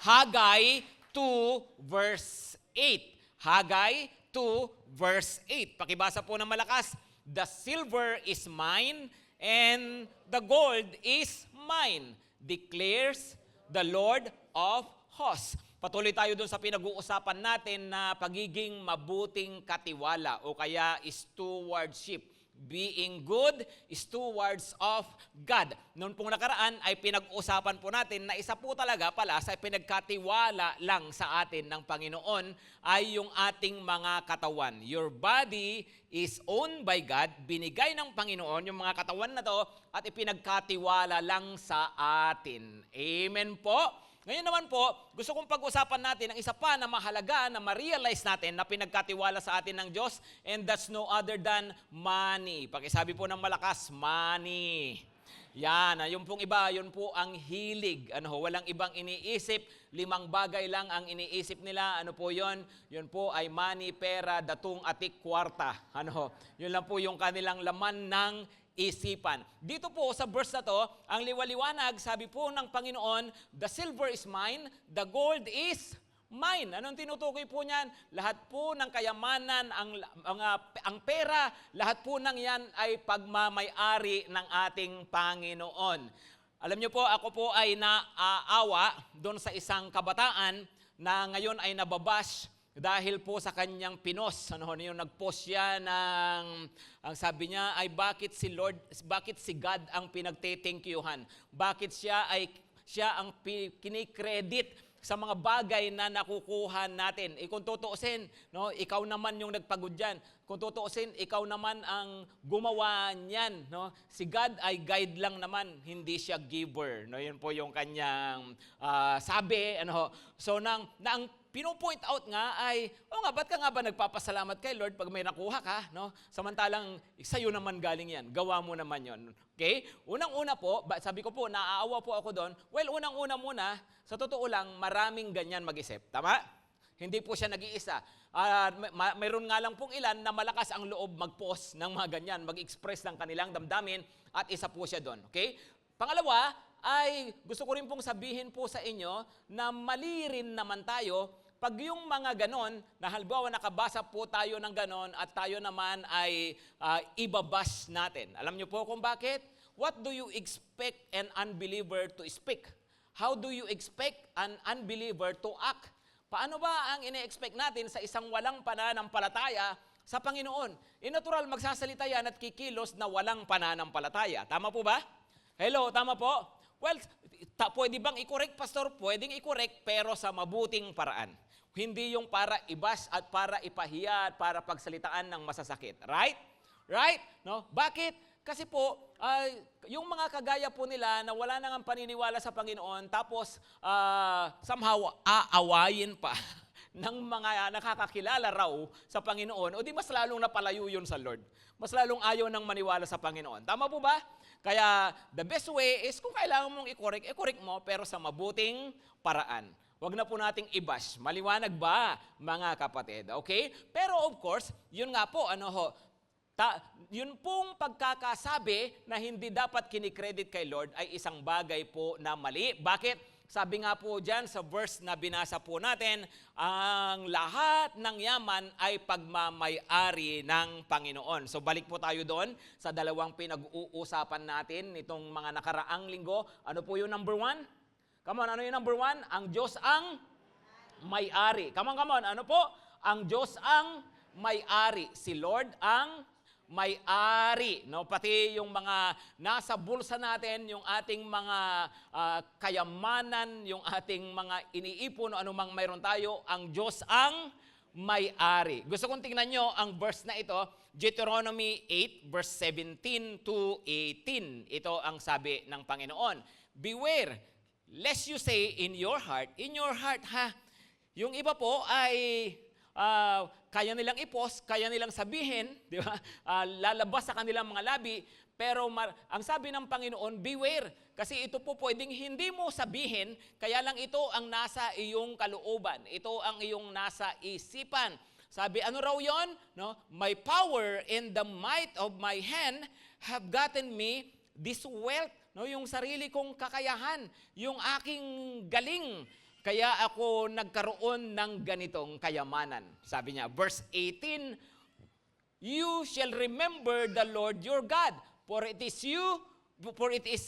Haggai 2 verse 8. Haggai 2 verse 8. Pakibasa po ng malakas. The silver is mine and the gold is mine, declares the Lord of hosts. Patuloy tayo dun sa pinag-uusapan natin na pagiging mabuting katiwala o kaya stewardship. Being good stewards of God. Noon pong nakaraan ay pinag-usapan po natin na isa po talaga pala sa pinagkatiwala lang sa atin ng Panginoon ay yung ating mga katawan. Your body is owned by God, binigay ng Panginoon yung mga katawan na to at ipinagkatiwala lang sa atin. Amen po? Ngayon naman po, gusto kong pag-usapan natin ang isa pa na mahalaga na ma-realize natin na pinagkatiwala sa atin ng Diyos, and that's no other than money. Pakisabi po ng malakas, money. Yan, yung pong iba, yun po ang hilig. Walang ibang iniisip, 5 bagay lang ang iniisip nila. Ano po yun? Yun po ay money, pera, datung, atik, kwarta. Yun lang po yung kanilang laman ng isipan. Dito po sa verse na to, ang liwaliwanag, sabi po ng Panginoon, the silver is mine, the gold is mine. Anong tinutukoy po niyan? Lahat po ng kayamanan, ang pera, lahat po ng yan ay pagmamay-ari ng ating Panginoon. Alam niyo po, ako po ay naaawa doon sa isang kabataan na ngayon ay nababash dahil po sa kanyang pinos. Yung nag-post siya ang sabi niya ay bakit si God ang pinagte-thankyuhan? Bakit siya ang kinikredit sa mga bagay na nakukuha natin? Kung tutuusin, ikaw naman yung nagpagod dyan. Kung tutuusin, ikaw naman ang gumawa niyan. Si God ay guide lang naman, hindi siya giver. Yun po yung kanyang sabi. So, ang pino-point out nga ay, ba't ka nga ba nagpapasalamat kay Lord pag may nakuha ka? Samantalang, sa'yo naman galing yan. Gawa mo naman yon. Okay? Unang-una po, sabi ko po, naaawa po ako doon. Well, unang-una muna, sa totoo lang, maraming ganyan mag-isip. Tama? Hindi po siya nag-iisa. Mayroon nga lang pong ilan na malakas ang loob mag-post ng mga ganyan, mag-express ng kanilang damdamin, at isa po siya doon. Okay? Pangalawa, ay gusto ko rin pong sabihin po sa inyo na mali rin naman tayo pag yung mga ganon, na halimbawa nakabasa po tayo ng ganon at tayo naman ay ibabash natin. Alam niyo po kung bakit? What do you expect an unbeliever to speak? How do you expect an unbeliever to act? Paano ba ang ine-expect natin sa isang walang pananampalataya sa Panginoon? Natural, magsasalita yan at kikilos na walang pananampalataya. Tama po ba? Hello, tama po? Well, pwede bang i-correct, Pastor? Pwedeng i-correct, pero sa mabuting paraan. Hindi yung para ibas at para ipahiya at para pagsalitaan ng masasakit. Right? Right? Bakit? Kasi po, yung mga kagaya po nila na wala nang paniniwala sa Panginoon, tapos somehow aawayin pa ng mga nakakakilala raw sa Panginoon, o di mas lalong napalayo yun sa Lord. Mas lalong ayaw ng maniwala sa Panginoon. Tama po ba? Kaya the best way is kung kailangan mong i-correct mo, pero sa mabuting paraan. Huwag na po nating i-bash. Maliwanag ba, mga kapatid? Okay? Pero of course, yun nga po, yun pong pagkakasabi na hindi dapat kinikredit kay Lord ay isang bagay po na mali. Bakit? Sabi nga po dyan sa verse na binasa po natin, ang lahat ng yaman ay pagmamay-ari ng Panginoon. So balik po tayo doon sa dalawang pinag-uusapan natin nitong mga nakaraang linggo. Ano po yung number 1? Come on, ano yung number 1? Ang Diyos ang may-ari. Come on, ano po? Ang Diyos ang may-ari. Si Lord ang may-ari. Pati yung mga nasa bulsa natin, yung ating mga kayamanan, yung ating mga iniipon, o anumang mayroon tayo, ang Diyos ang may-ari. Gusto kong tingnan nyo ang verse na ito, Deuteronomy 8, verse 17 to 18. Ito ang sabi ng Panginoon. Beware, lest you say in your heart ha. Yung iba po ay kaya nilang i-post, kaya nilang sabihin, di ba? Lalabas sa kanilang mga labi, pero ang sabi ng Panginoon, beware, kasi ito po pwedeng hindi mo sabihin, kaya lang ito ang nasa iyong kalooban, ito ang iyong nasa isipan. Sabi, ano raw yon? My power and the might of my hand have gotten me this wealth. Yung sarili kong kakayahan, yung aking galing, kaya ako nagkaroon ng ganitong kayamanan. Sabi niya, verse 18, you shall remember the Lord your God, for it is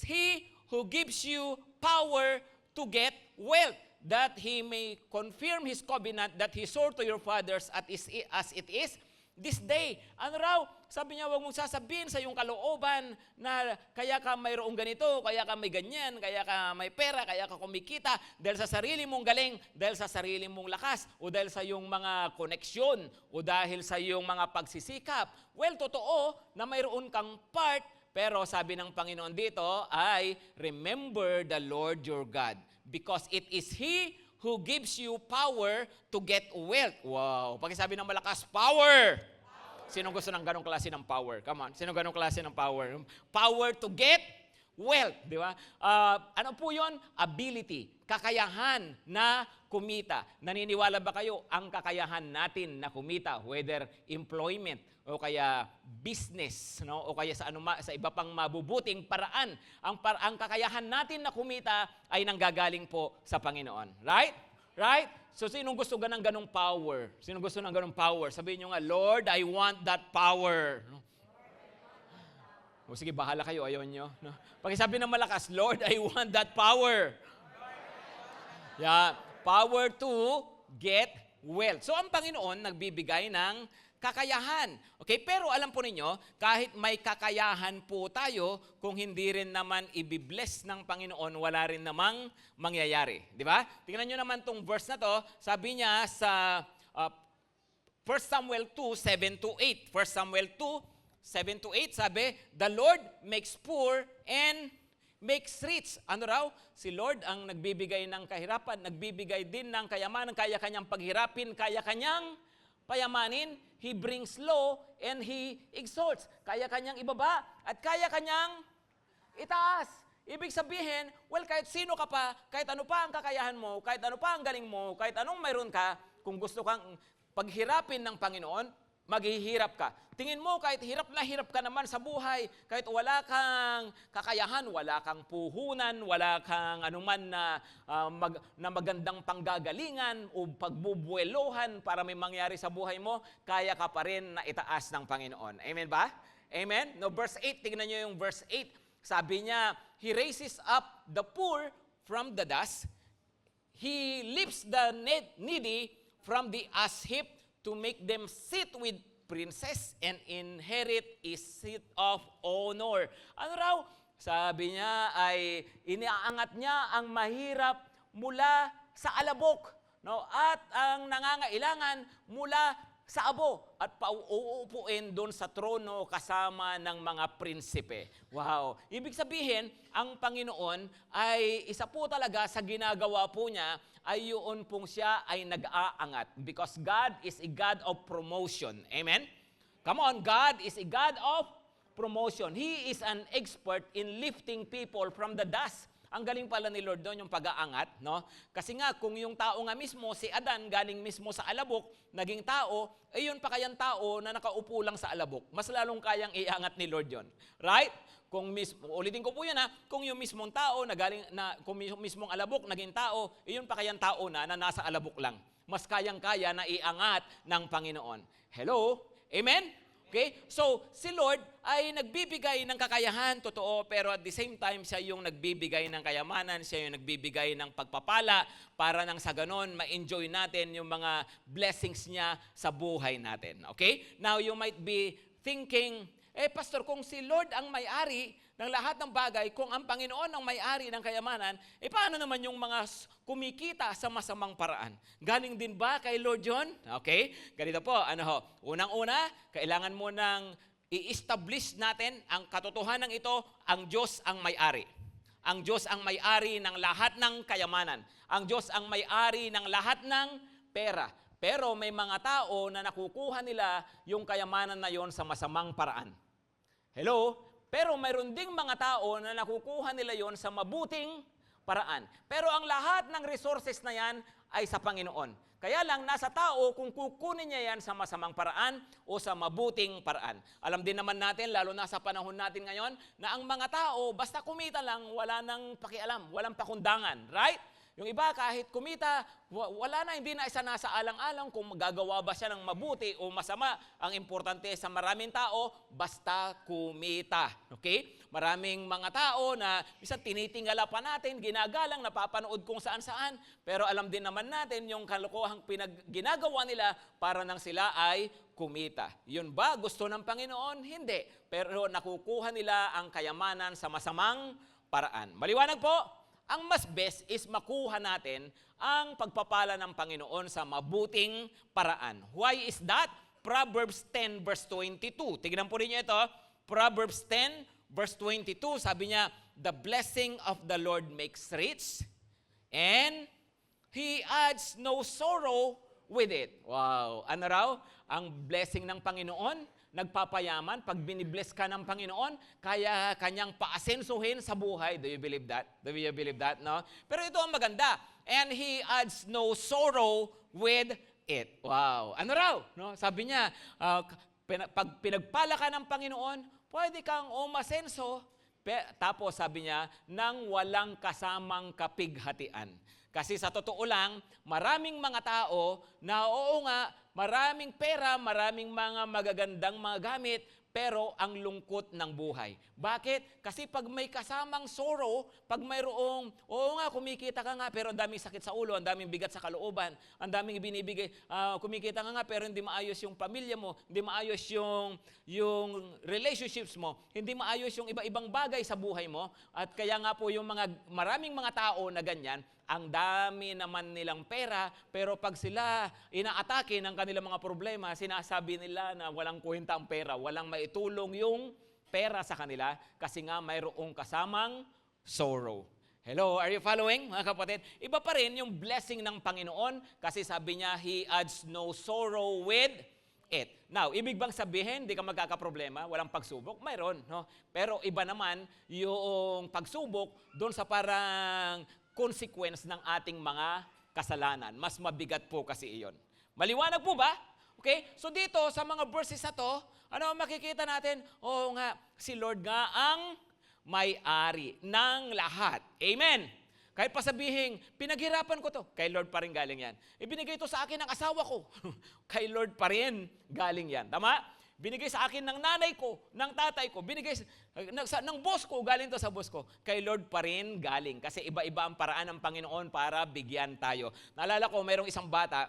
He who gives you power to get wealth, that He may confirm His covenant that He swore to your fathers as it is this day. Ano raw? Sabi niya, huwag mong sasabihin sa iyong kalooban na kaya ka mayroong ganito, kaya ka may ganyan, kaya ka may pera, kaya ka kumikita, dahil sa sarili mong galing, dahil sa sarili mong lakas, o dahil sa iyong mga koneksyon, o dahil sa iyong mga pagsisikap. Well, totoo na mayroon kang part, pero sabi ng Panginoon dito ay, remember the Lord your God, because it is He who gives you power to get wealth. Wow! Pakisabi ng malakas, power! Sino gusto ng ganong klase ng power? Come on. Sino ganong klase ng power? Power to get wealth. Di ba? Ano po yun? Ability. Kakayahan na kumita. Naniniwala ba kayo ang kakayahan natin na kumita? Whether employment o kaya business, no? O kaya sa iba pang mabubuting paraan. Ang kakayahan natin na kumita ay nanggagaling po sa Panginoon. Right? Right? So, sinong gusto ng ganong power? Sinong gusto ng ganong power? Sabihin nyo nga, Lord, I want that power. No? O sige, bahala kayo, ayaw nyo. No? Pakisabi ng malakas, Lord, I want that power. Yeah, power to get wealth. So, ang Panginoon nagbibigay ng kakayahan. Okay? Pero alam po ninyo, kahit may kakayahan po tayo, kung hindi rin naman ibibless ng Panginoon, wala rin namang mangyayari. Di ba? Tingnan nyo naman tong verse na to. Sabi niya sa 1 Samuel 2, 7-8. 1 Samuel 2, 7-8, sabi, the Lord makes poor and makes rich. Ano raw? Si Lord ang nagbibigay ng kahirapan, nagbibigay din ng kayamanan, kaya kanyang paghirapin, kaya kanyang payamanin. He brings low and He exalts. Kaya kanyang ibaba at kaya kanyang itaas. Ibig sabihin, well, kahit sino ka pa, kahit ano pa ang kakayahan mo, kahit ano pa ang galing mo, kahit anong mayroon ka, kung gusto kang paghirapin ng Panginoon, maghihirap ka. Tingin mo, kahit hirap na hirap ka naman sa buhay, kahit wala kang kakayahan, wala kang puhunan, wala kang anuman na magandang panggagalingan o pagbubuelohan para may mangyari sa buhay mo, kaya ka pa rin na itaas ng Panginoon. Amen ba? Amen? No, verse 8, tingnan nyo yung verse 8. Sabi niya, He raises up the poor from the dust. He lifts the needy from the ash heap to make them sit with princes and inherit a seat of honor. Ano raw? Sabi niya ay iniaangat niya ang mahirap mula sa alabok, no? At ang nangangailangan mula sa abo at pauupuin doon sa trono kasama ng mga prinsipe. Wow! Ibig sabihin, ang Panginoon ay isa po talaga sa ginagawa po niya ay yun pong siya ay nag-aangat. Because God is a God of promotion. Amen? Come on, God is a God of promotion. He is an expert in lifting people from the dust. Ang galing pala ni Lord doon yung pag-aangat, no? Kasi nga, kung yung tao nga mismo, si Adan, galing mismo sa alabok, naging tao, eh yun pa kayang tao na nakaupo lang sa alabok. Mas lalong kayang iangat ni Lord yon. Right? Kung ulitin ko po yun kung yung mismong tao kung yung mismong alabok naging tao, iyon pa kayang tao na nasa alabok lang. Mas kayang-kaya na iangat ng Panginoon. Hello? Amen? Okay? So, si Lord ay nagbibigay ng kakayahan, totoo, pero at the same time, siya yung nagbibigay ng kayamanan, siya yung nagbibigay ng pagpapala para nang sa ganon, ma-enjoy natin yung mga blessings niya sa buhay natin. Okay? Now, you might be thinking, Pastor, kung si Lord ang may-ari ng lahat ng bagay, kung ang Panginoon ang may-ari ng kayamanan, paano naman yung mga kumikita sa masamang paraan? Galing din ba kay Lord John? Okay? Ganito po, unang-una, kailangan mo nang i-establish natin ang katotohanan ito, ang Diyos ang may-ari. Ang Diyos ang may-ari ng lahat ng kayamanan. Ang Diyos ang may-ari ng lahat ng pera. Pero may mga tao na nakukuha nila yung kayamanan na yon sa masamang paraan. Hello? Pero mayroon ding mga tao na nakukuha nila yon sa mabuting paraan. Pero ang lahat ng resources na yan ay sa Panginoon. Kaya lang, nasa tao kung kukunin niya yan sa masamang paraan o sa mabuting paraan. Alam din naman natin, lalo na sa panahon natin ngayon, na ang mga tao, basta kumita lang, wala nang pakialam, walang pakundangan. Right? Yung iba kahit kumita, wala na, hindi na isa nasa alang-alang kung magagawa ba siya ng mabuti o masama. Ang importante sa maraming tao, basta kumita. Okay? Maraming mga tao na minsan tinitingala pa natin, ginagalang, napapanood kung saan-saan. Pero alam din naman natin yung kalokohang ginagawa nila para nang sila ay kumita. Yun ba gusto ng Panginoon? Hindi. Pero nakukuha nila ang kayamanan sa masamang paraan. Maliwanag po? Ang mas best is makuha natin ang pagpapala ng Panginoon sa mabuting paraan. Why is that? Proverbs 10 verse 22. Tignan po rin niyo ito. Proverbs 10 verse 22, sabi niya, the blessing of the Lord makes rich and He adds no sorrow with it. Wow! Ano raw? Ang blessing ng Panginoon, nagpapayaman. Pag binibless ka ng Panginoon, kaya kanyang paasensuhin sa buhay. Do you believe that? Do you believe that? No? Pero ito ang maganda. And He adds no sorrow with it. Wow! Ano raw? No? Sabi niya, pag pinagpala ka ng Panginoon, pwede kang umasenso. Tapos sabi niya, nang walang kasamang kapighatian. Kasi sa totoo lang, maraming mga tao na oo nga, maraming pera, maraming mga magagandang mga gamit, pero ang lungkot ng buhay. Bakit? Kasi pag may kasamang sorrow, pag mayroong, oo nga, kumikita ka nga, pero ang daming sakit sa ulo, ang daming bigat sa kalooban, ang daming binibigay, kumikita ka nga, pero hindi maayos yung pamilya mo, hindi maayos yung relationships mo, hindi maayos yung iba-ibang bagay sa buhay mo, at kaya nga po yung maraming mga tao na ganyan, ang dami naman nilang pera, pero pag sila inaatake ng kanilang mga problema, sinasabi nila na walang kwenta ang pera, walang maitulong yung pera sa kanila kasi nga mayroong kasamang sorrow. Hello, are you following mga kapatid? Iba pa rin yung blessing ng Panginoon kasi sabi niya, He adds no sorrow with it. Now, ibig bang sabihin, di ka magkakaproblema, walang pagsubok? Mayroon, no? Pero iba naman yung pagsubok doon sa parang consequence ng ating mga kasalanan. Mas mabigat po kasi iyon. Maliwanag po ba? Okay? So dito, sa mga verses na to, ano makikita natin? Oo nga, si Lord nga ang may-ari ng lahat. Amen! Kahit pa sabihin, pinaghirapan ko to, kay Lord pa rin galing yan. Ibinigay ito sa akin ng asawa ko, kay Lord pa rin galing yan. Tama? Binigay sa akin ng nanay ko, ng tatay ko, binigay ng boss ko, galing to sa boss ko. Kay Lord pa rin galing. Kasi iba-iba ang paraan ng Panginoon para bigyan tayo. Naalala ko, mayroong isang bata,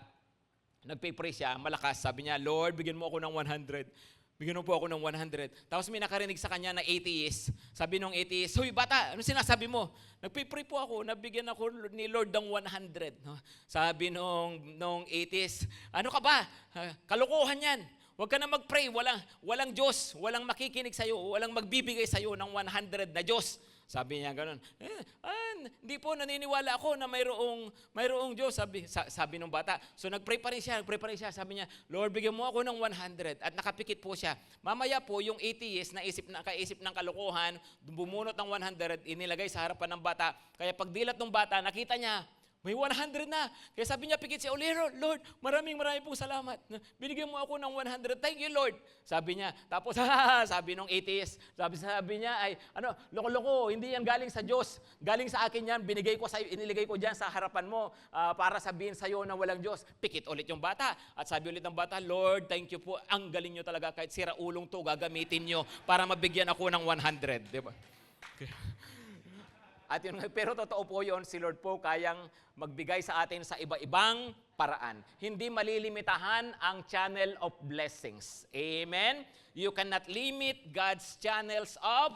nagpipray siya, malakas. Sabi niya, Lord, bigyan mo ako ng 100. Bigyan mo po ako ng 100. Tapos may nakarinig sa kanya na atheist. Sabi nung atheist, Hoy bata, ano sinasabi mo? Nagpipray po ako, nabigyan ako ni Lord ng 100. No? Sabi nung atheist, ano ka ba? Kalokohan yan. Huwag ka na mag-pray, walang Diyos, walang makikinig sa'yo, walang magbibigay sa'yo ng 100 na Diyos. Sabi niya gano'n, hindi po, naniniwala ako na mayroong Diyos, sabi ng bata. So nag-pray pa rin siya, sabi niya, Lord, bigyan mo ako ng 100. At nakapikit po siya. Mamaya po, yung atheist na kaisip ng kalokohan, bumunot ng 100, inilagay sa harapan ng bata. Kaya pagdilat ng bata, nakita niya, may 100 na. Kaya sabi niya, pikit siya, Lord, maraming pong salamat. Binigyan mo ako ng 100. Thank you, Lord. Sabi niya. Tapos, sabi nung atheist, sabi niya, loko-loko, hindi yan galing sa Diyos. Galing sa akin yan, binigay ko sa'yo, iniligay ko dyan sa harapan mo para sabihin sa'yo na walang Diyos. Pikit ulit yung bata. At sabi ulit ng bata, Lord, thank you po. Ang galing nyo talaga. Kahit sira ulong to, gagamitin nyo para mabigyan ako ng 100. Diba? Okay. At yun, pero totoo po yun, si Lord po kayang magbigay sa atin sa iba-ibang paraan. Hindi malilimitahan ang channel of blessings. Amen? You cannot limit God's channels of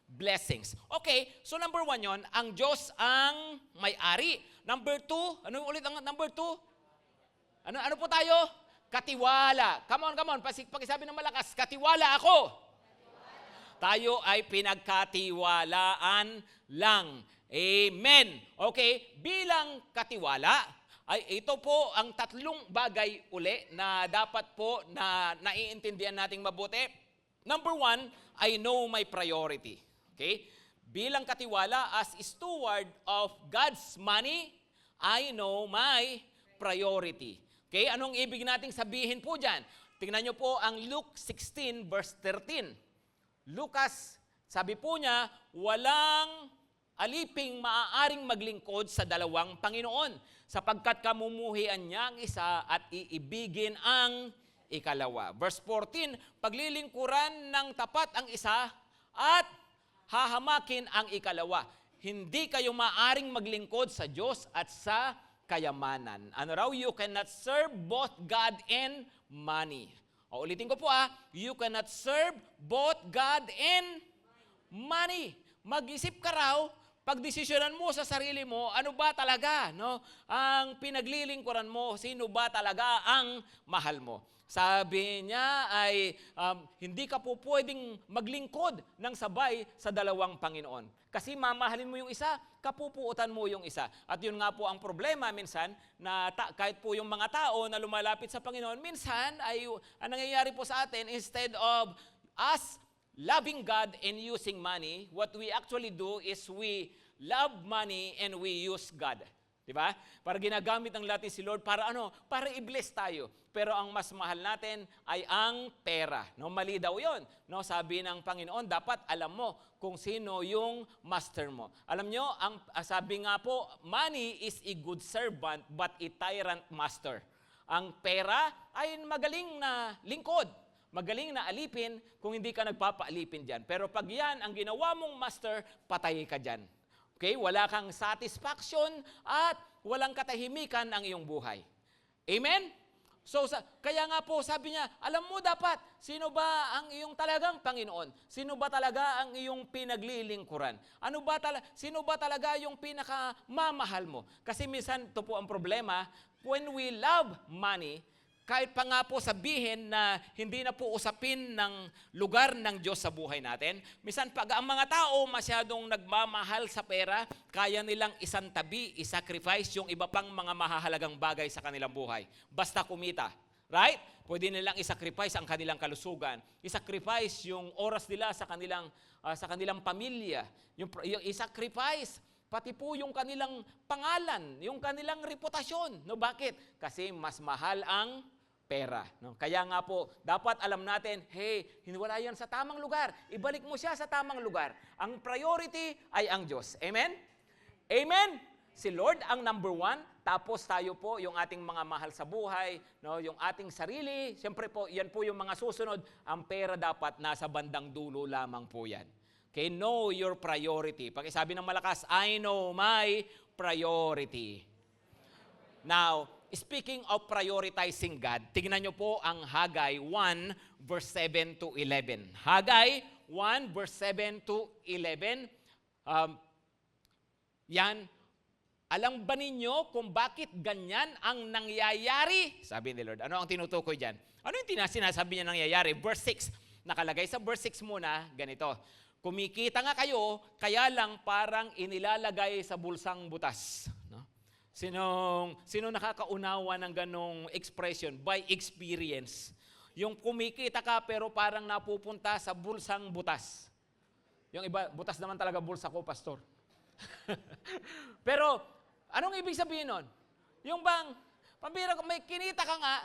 blessings. Okay, so number 1 yon, ang Diyos ang may-ari. Number 2, ano ulit ang number 2? Ano po tayo? Katiwala. Come on, pakisabi ng malakas, katiwala ako. Tayo ay pinagkatiwalaan lang. Amen. Okay, bilang katiwala, ay ito po ang tatlong bagay uli na dapat po na naiintindihan nating mabuti. Number 1, I know my priority. Okay? Bilang katiwala, as steward of God's money, I know my priority. Okay? Anong ibig nating sabihin po dyan? Tingnan nyo po ang Luke 16 verse 13. Lucas, sabi po niya, walang aliping maaaring maglingkod sa dalawang Panginoon, sapagkat kamumuhian niya ang isa at iibigin ang ikalawa. Verse 14, paglilingkuran ng tapat ang isa at hahamakin ang ikalawa. Hindi kayo maaaring maglingkod sa Diyos at sa kayamanan. Ano raw? You cannot serve both God and money. O, ulitin ko po you cannot serve both God and money. Mag-isip ka raw, pagdesisyonan mo sa sarili mo, ano ba talaga, no? Ang pinaglilingkuran mo, sino ba talaga ang mahal mo? Sabi niya ay hindi ka po pwedeng maglingkod ng sabay sa dalawang Panginoon. Kasi mamahalin mo yung isa, kapupuutan mo yung isa. At yun nga po ang problema minsan, na kahit po yung mga tao na lumalapit sa Panginoon, minsan ay ang nangyayari po sa atin, instead of us loving God and using money, what we actually do is we love money and we use God. Diba? Para ginagamit ng natin si Lord para ano? Para i-bless tayo. Pero ang mas mahal natin ay ang pera. No, mali daw 'yon. No, sabi ng Panginoon, dapat alam mo kung sino yung master mo. Alam nyo, sabi nga po, money is a good servant but a tyrant master. Ang pera ay magaling na lingkod. Magaling na alipin kung hindi ka nagpapaalipin dyan. Pero pag yan ang ginawa mong master, patay ka dyan. Okay? Wala kang satisfaction at walang katahimikan ang iyong buhay. Amen? So, kaya nga po, sabi niya, alam mo dapat, sino ba ang iyong talagang Panginoon? Sino ba talaga ang iyong pinaglilingkuran? Sino ba talaga yung pinakamamahal mo? Kasi minsan, ito po ang problema, when we love money, kahit pa nga po sabihin na hindi na po usapin ng lugar ng Diyos sa buhay natin, minsan pag ang mga tao masyadong nagmamahal sa pera, kaya nilang isantabi, isacrifice yung iba pang mga mahahalagang bagay sa kanilang buhay. Basta kumita. Right? Pwede nilang isacrifice ang kanilang kalusugan. Isacrifice yung oras nila sa kanilang pamilya. Yung isacrifice pati po yung kanilang pangalan, yung kanilang reputasyon. No, bakit? Kasi mas mahal ang pera. No? Kaya nga po, dapat alam natin, hey, wala yan sa tamang lugar. Ibalik mo siya sa tamang lugar. Ang priority ay ang Diyos. Amen? Amen? Si Lord ang number one, tapos tayo po, yung ating mga mahal sa buhay, no? Yung ating sarili, siyempre po, yan po yung mga susunod. Ang pera dapat nasa bandang dulo lamang po yan. Okay, know your priority. Pag sabi ng malakas, I know my priority. Now, speaking of prioritizing God, tingnan nyo po ang Haggai 1 verse 7 to 11. Haggai 1 verse 7 to 11. Yan. Alam ba ninyo kung bakit ganyan ang nangyayari? Sabi ni Lord. Ano ang tinutukoy dyan? Ano yung sinasabi niya nangyayari? Verse 6. Nakalagay sa verse 6 muna, ganito. Kumikita nga kayo, kaya lang parang inilalagay sa bulsang butas. No? Sino nakakaunawa ng ganong expression? By experience. Yung kumikita ka pero parang napupunta sa bulsang butas. Yung iba, butas naman talaga bulsa ko, pastor. Pero, anong ibig sabihin nun? Yung bang, pambira, may kinita ka nga,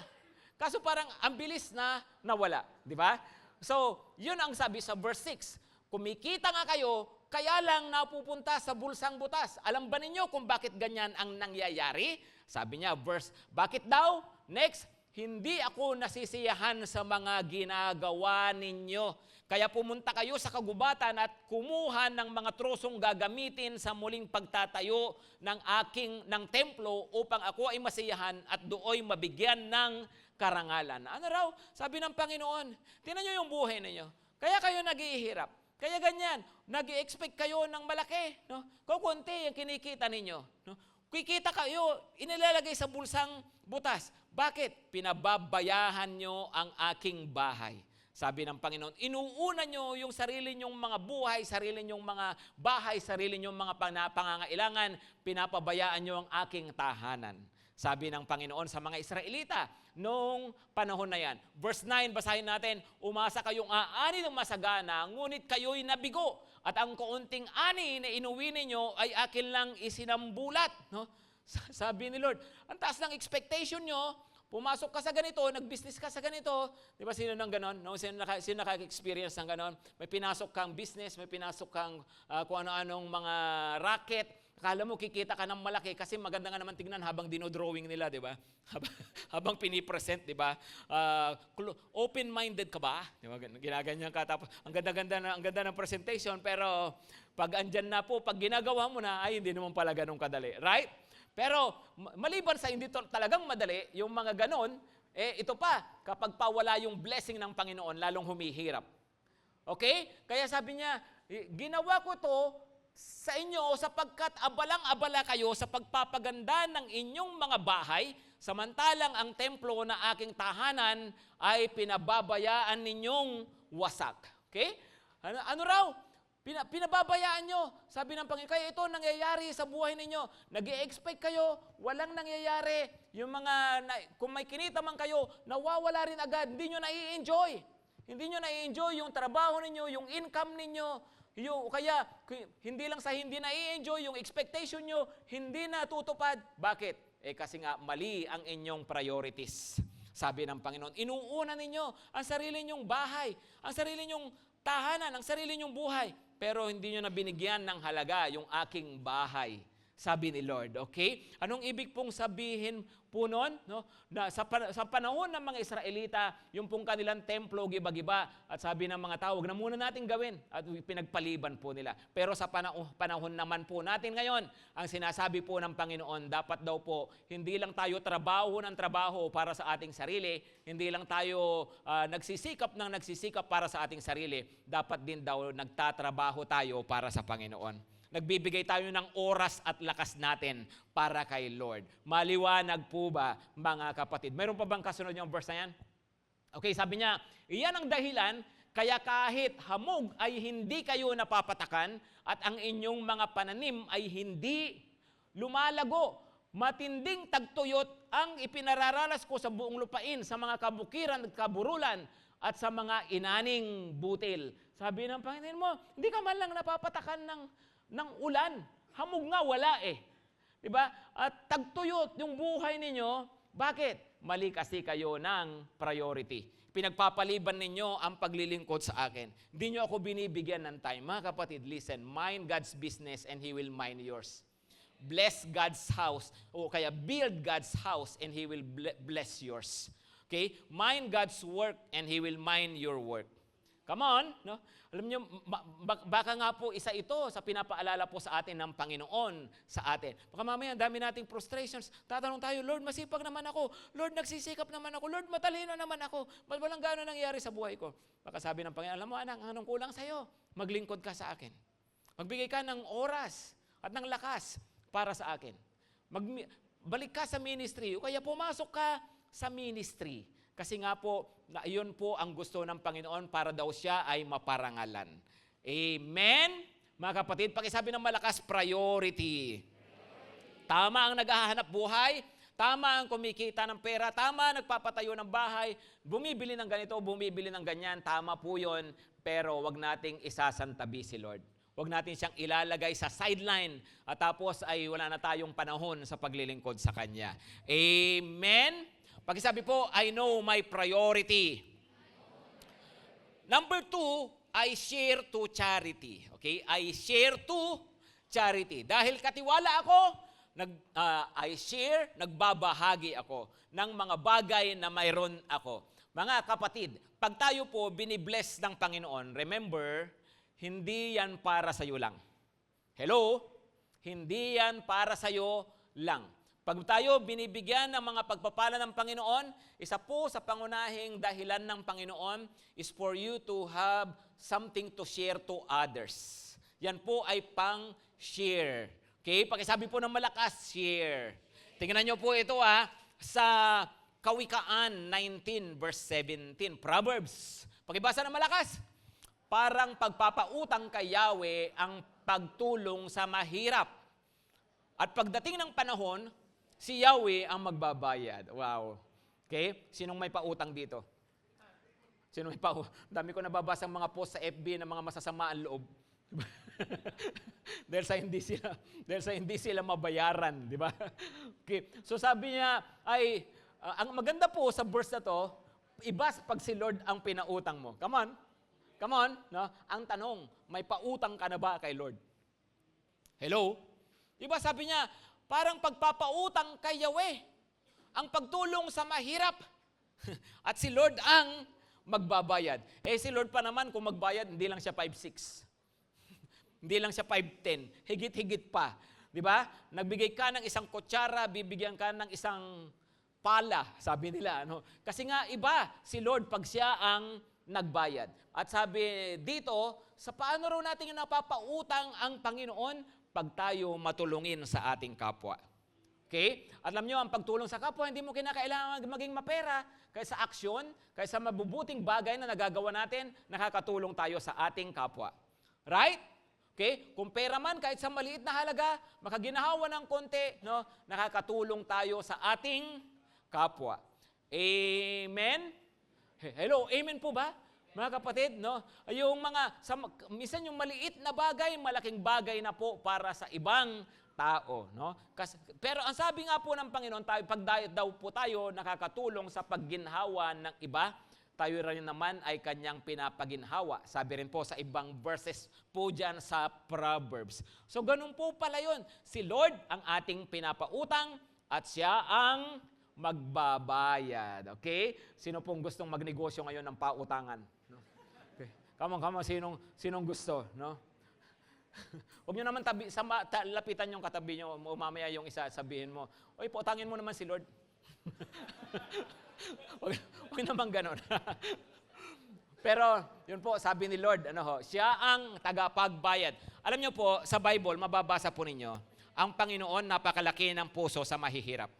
kaso parang ang bilis na nawala. Di ba? So, yun ang sabi sa verse 6. Kumikita nga kayo, kaya lang napupunta sa bulsang butas. Alam ba ninyo kung bakit ganyan ang nangyayari? Sabi niya, bakit daw? Next, hindi ako nasisiyahan sa mga ginagawa ninyo. Kaya pumunta kayo sa kagubatan at kumuha ng mga trosong gagamitin sa muling pagtatayo ng templo upang ako ay masiyahan at dooy mabigyan ng karangalan. Ano raw? Sabi ng Panginoon, tingnan niyo yung buhay ninyo. Kaya kayo naghihirap. Kaya ganyan, nag-i-expect kayo ng malaki. No? Kukunti yung kinikita ninyo. No? Kikita kayo, inilalagay sa bulsang butas. Bakit? Pinababayahan nyo ang aking bahay. Sabi ng Panginoon, inuuna nyo yung sarili nyong mga buhay, sarili nyong mga bahay, sarili nyong mga pangangailangan, pinapabayaan nyo ang aking tahanan. Sabi ng Panginoon sa mga Israelita, noong panahon na yan. Verse 9, basahin natin, umasa kayong aani ng masagana, ngunit kayo'y nabigo, at ang kaunting ani na inuwi ninyo ay akin lang isinambulat. No? Sabi ni Lord, ang taas ng expectation nyo, pumasok ka sa ganito, nag-business ka sa ganito, di ba sino nang ganon? No? Sino naka-experience ng ganon? May pinasok kang business, may pinasok kang kung ano-anong mga racket, akala mo kikita ka ng malaki kasi maganda nga naman tingnan habang dinodrawing nila, di ba? Habang pinipresent, di ba? Open-minded ka ba? Di ba? Ginaganyan ka tapos ang ganda ng presentation pero pag andyan na po, pag ginagawa mo na, ay hindi naman pala ganun kadali. Right? Pero maliban sa hindi talagang madali, yung mga ganon, ito pa, kapag pawala yung blessing ng Panginoon, lalong humihirap. Okay? Kaya sabi niya, ginawa ko to sa inyo sapagkat abalang-abala kayo sa pagpapaganda ng inyong mga bahay, samantalang ang templo na aking tahanan ay pinababayaan ninyong wasak. Okay? Ano raw? Pinababayaan nyo. Sabi ng Panginoon, kaya ito nangyayari sa buhay ninyo. Nag-i-expect kayo, walang nangyayari. Yung kung may kinita man kayo, nawawala rin agad. Hindi nyo nai-enjoy. Hindi nyo nai-enjoy yung trabaho ninyo, yung income ninyo. Kaya hindi lang sa hindi nai-enjoy, yung expectation nyo, hindi natutupad. Bakit? Kasi nga mali ang inyong priorities. Sabi ng Panginoon, inuuna ninyo ang sarili nyong bahay, ang sarili nyong tahanan, ang sarili nyong buhay. Pero hindi nyo na binigyan ng halaga yung aking bahay. Sabi ni Lord, okay? Anong ibig pong sabihin po nun? No? Na sa panahon ng mga Israelita, yung pong kanilang templo, giba-giba, at sabi ng mga tao, wag na muna natin gawin, at pinagpaliban po nila. Pero sa panahon naman po natin ngayon, ang sinasabi po ng Panginoon, dapat daw po, hindi lang tayo trabaho ng trabaho para sa ating sarili, hindi lang tayo nagsisikap para sa ating sarili, dapat din daw nagtatrabaho tayo para sa Panginoon. Nagbibigay tayo ng oras at lakas natin para kay Lord. Maliwanag po ba, mga kapatid? Mayroon pa bang kasunod yung verse na yan? Okay, sabi niya, iyan ang dahilan, kaya kahit hamog ay hindi kayo napapatakan at ang inyong mga pananim ay hindi lumalago. Matinding tagtuyot ang ipinararalas ko sa buong lupain, sa mga kabukiran at kaburulan at sa mga inaning butil. Sabi ng Panginoon mo, hindi ka man lang napapatakan ng ulan. Hamog nga, wala eh. Diba? At tagtuyot yung buhay ninyo. Bakit? Mali kasi kayo ng priority. Pinagpapaliban ninyo ang paglilingkod sa akin. Hindi nyo ako binibigyan ng time. Mga kapatid, listen. Mind God's business and He will mind yours. Bless God's house. O kaya build God's house and He will bless yours. Okay? Mind God's work and He will mind your work. Come on, no? Alam niyo, baka nga po isa ito sa pinapaalala po sa atin ng Panginoon sa atin. Baka mamaya, dami nating frustrations. Tatanong tayo, Lord, masipag naman ako. Lord, nagsisikap naman ako. Lord, matalino naman ako. Walang gano'n nangyari sa buhay ko. Baka sabi ng Panginoon, alam mo anak, anong kulang sa'yo? Maglingkod ka sa akin. Magbigay ka ng oras at ng lakas para sa akin. Balik ka sa ministry. O kaya pumasok ka sa ministry. Kasi nga po, iyon po ang gusto ng Panginoon para daw siya ay maparangalan. Amen? Mga kapatid, pakisabi ng malakas, priority. Tama ang naghahanap buhay, tama ang kumikita ng pera, tama nagpapatayo ng bahay, bumibili ng ganito, bumibili ng ganyan, tama po yun, pero wag nating isasantabi si Lord. Wag natin siyang ilalagay sa sideline at tapos ay wala na tayong panahon sa paglilingkod sa Kanya. Amen? Pakisabi po, I know my priority. Number 2, I share to charity. Okay? I share to charity. Dahil katiwala ako, I share, nagbabahagi ako ng mga bagay na mayroon ako. Mga kapatid, pag tayo po binibless ng Panginoon, remember, hindi yan para sa iyo lang. Hello? Hindi yan para sa iyo lang. Pag tayo binibigyan ng mga pagpapala ng Panginoon, isa po sa pangunahing dahilan ng Panginoon is for you to have something to share to others. Yan po ay pang-share. Okay? Pakisabi po ng malakas, share. Tingnan nyo po ito sa Kawikaan 19 verse 17. Proverbs. Pakibasa ng malakas. Parang pagpapautang kay Yahweh ang pagtulong sa mahirap. At pagdating ng panahon, si Yahweh ang magbabayad. Wow. Okay? Sinong may pautang dito? Sinong may pautang? Dami ko nababasa mga post sa FB ng mga masasama ang loob. dahil sa hindi sila mabayaran, di ba? Okay. So sabi niya ay ang maganda po sa verse na to, iba pag si Lord ang pinautang mo. Come on. Come on. No? Ang tanong, may pautang ka na ba kay Lord? Hello? Diba sabi niya, parang pagpapautang kay Yahweh. Ang pagtulong sa mahirap. At si Lord ang magbabayad. Si Lord pa naman kung magbayad, hindi lang siya 5'6". Hindi lang siya 5'10". Higit-higit pa. Di ba? Nagbigay ka ng isang kutsara, bibigyan ka ng isang pala, sabi nila. Ano? Kasi nga iba si Lord pag siya ang nagbayad. At sabi dito, sa paano raw natin napapautang ang Panginoon pag tayo matulungin sa ating kapwa. Okay? Alam nyo, ang pagtulong sa kapwa, hindi mo kinakailangan maging mapera. Kaysa aksyon, kaysa mabubuting bagay na nagagawa natin, nakakatulong tayo sa ating kapwa. Right? Okay? Kung pera man, kahit sa maliit na halaga, makaginahawa ng konti, no? Nakakatulong tayo sa ating kapwa. Amen? Hello, amen po ba? Mga kapatid, no? Yung minsan yung maliit na bagay, malaking bagay na po para sa ibang tao, no? Pero ang sabi nga po ng Panginoon, pag daw po tayo nakakatulong sa pagginhawa ng iba, tayo rin naman ay kanyang pinapaginhawa. Sabi rin po sa ibang verses po dyan sa Proverbs. So ganun po pala yun. Si Lord ang ating pinapautang at siya ang magbabayad. Okay? Sino pong gustong magnegosyo ngayon ng pautangan? No? Okay. Come on, sinong gusto? No? Huwag nyo naman lapitan yung katabi nyo, mamaya yung isa sabihin mo, oy, pautangin mo naman si Lord. Huwag naman ganon. Pero, yun po, sabi ni Lord, siya ang tagapagbayad. Alam nyo po, sa Bible, mababasa po ninyo, ang Panginoon napakalaki ng puso sa mahihirap.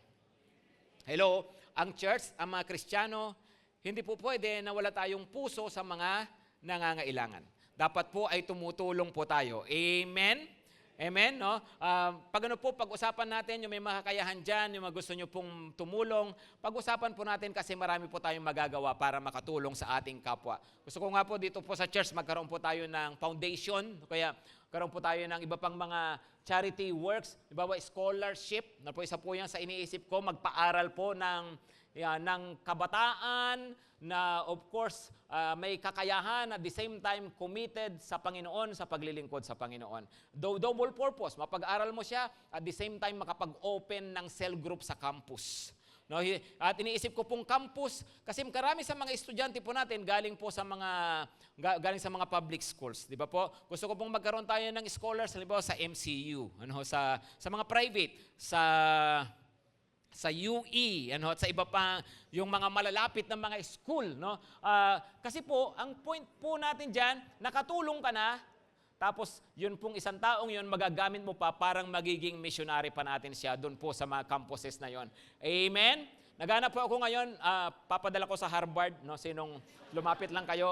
Hello, ang church, ang mga Kristiyano, hindi po pwede na wala tayong puso sa mga nangangailangan. Dapat po ay tumutulong po tayo. Amen? Amen, no? Pag-usapan natin yung may makakayahan dyan, yung gusto nyo pong tumulong, pag-usapan po natin kasi marami po tayong magagawa para makatulong sa ating kapwa. Gusto ko nga po dito po sa church, magkaroon po tayo ng foundation, kaya karoon po tayo ng iba pang mga charity works, iba ba scholarship, na po isa po yan sa iniisip ko, magpaaral po ng kabataan na of course may kakayahan at the same time committed sa Panginoon, sa paglilingkod sa Panginoon. Double purpose, mapag-aral mo siya at the same time makapag-open ng cell group sa campus. No, at iniisip ko pong campus kasi karami sa mga estudyante po natin galing sa mga public schools, di ba po? Gusto ko pong magkaroon tayo ng scholars halimbawa sa MCU, sa mga private, sa UE, at sa iba pa yung mga malalapit na mga school, no? Kasi po ang point po natin diyan, nakatulong ka na. Tapos, yun pong isang taong yun, magagamit mo pa, parang magiging missionary pa natin siya doon po sa mga campuses na yon. Amen? Naghanap po ako ngayon, papadala ko sa Harvard, no? Sinong lumapit lang kayo,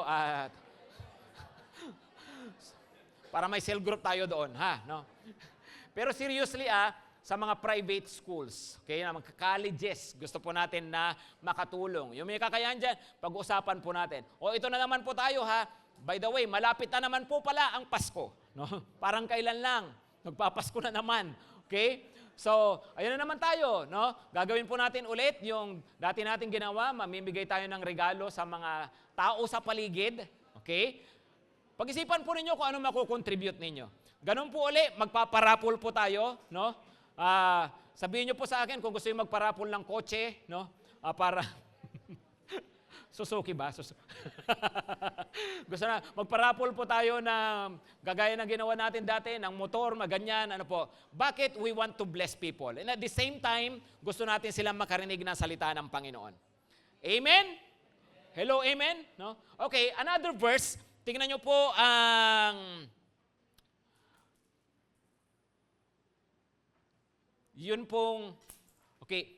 para may cell group tayo doon, ha? No? Pero seriously, sa mga private schools, okay, na mga colleges, gusto po natin na makatulong. Yung may kakayahan dyan, pag-usapan po natin. O ito na naman po tayo, ha? By the way, malapit na naman po pala ang Pasko. No? Parang kailan lang. Nagpapasko na naman. Okay? So, ayun na naman tayo. No? Gagawin po natin ulit yung dati natin ginawa. Mamimigay tayo ng regalo sa mga tao sa paligid. Okay? Pag-isipan po ninyo kung ano makukontribute ninyo. Ganun po ulit, magpaparapol po tayo. No? Sabihin nyo po sa akin kung gusto nyo magparapol ng kotse. No? Para... Suzuki ba? Gusto na, magparapol po tayo na gagaya ng ginawa natin dati, ng motor, maganyan, ano po. Bakit we want to bless people? And at the same time, gusto natin silang makarinig ng salita ng Panginoon. Amen? Hello, amen? No? Okay, another verse. Tingnan nyo po ang... Yun pong... Okay,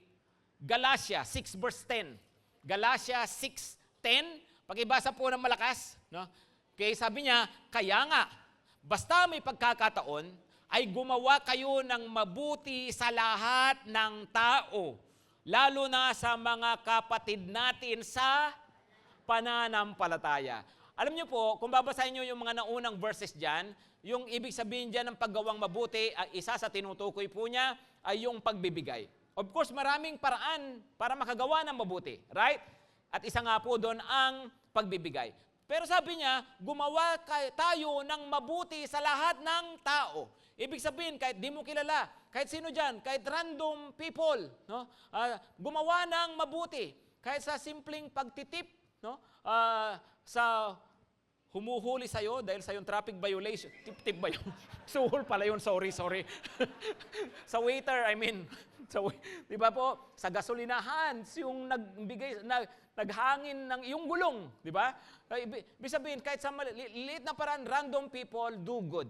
Galatia 6 verse 10. Galatia 6:10, pakibasa po ng malakas, no? Okay, sabi niya, kaya nga, basta may pagkakataon, ay gumawa kayo ng mabuti sa lahat ng tao, lalo na sa mga kapatid natin sa pananampalataya. Alam niyo po, kung babasahin niyo yung mga naunang verses diyan, yung ibig sabihin diyan ng paggawang mabuti, isa sa tinutukoy po niya ay yung pagbibigay. Of course, maraming paraan para makagawa ng mabuti, right? At isa nga po doon ang pagbibigay. Pero sabi niya, gumawa tayo ng mabuti sa lahat ng tao. Ibig sabihin, kahit di mo kilala, kahit sino dyan, kahit random people, no? Gumawa ng mabuti. Kahit sa simpleng pagtitip, no? Sa humuhuli sa'yo dahil sa yung traffic violation. Tip-tip ba yun? Suhol pala yun, sorry. Sa waiter, I mean. Di ba po? Sa gasolinahan, yung naghangin ng iyong gulong. Di ba? Ibig sabihin, kahit sa liit na paraan, random people do good.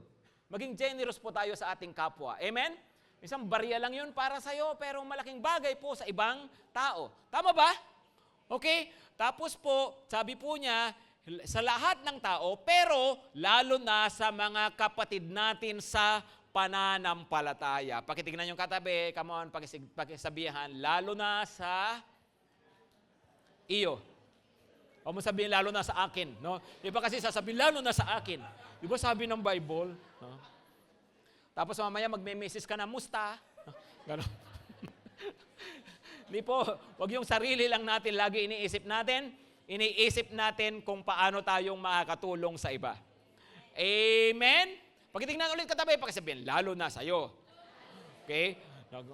Maging generous po tayo sa ating kapwa. Amen? Isang barya lang yun para sa'yo, pero malaking bagay po sa ibang tao. Tama ba? Okay? Tapos po, sabi po niya, sa lahat ng tao, pero lalo na sa mga kapatid natin sa pananampalataya. Pakitignan yung katabi, come on, pakisabihan, lalo na sa iyo. O mo sabihin, lalo na sa akin. No? Iba kasi sasabihin, lalo na sa akin. Di ba sabi ng Bible? No? Tapos mamaya magme-message ka na, musta? No? Ganon. Di po, wag yung sarili lang natin lagi iniisip natin kung paano tayong makakatulong sa iba. Amen? Pagkitignan ulit katabi, pakisabihin, lalo na sa'yo. Okay?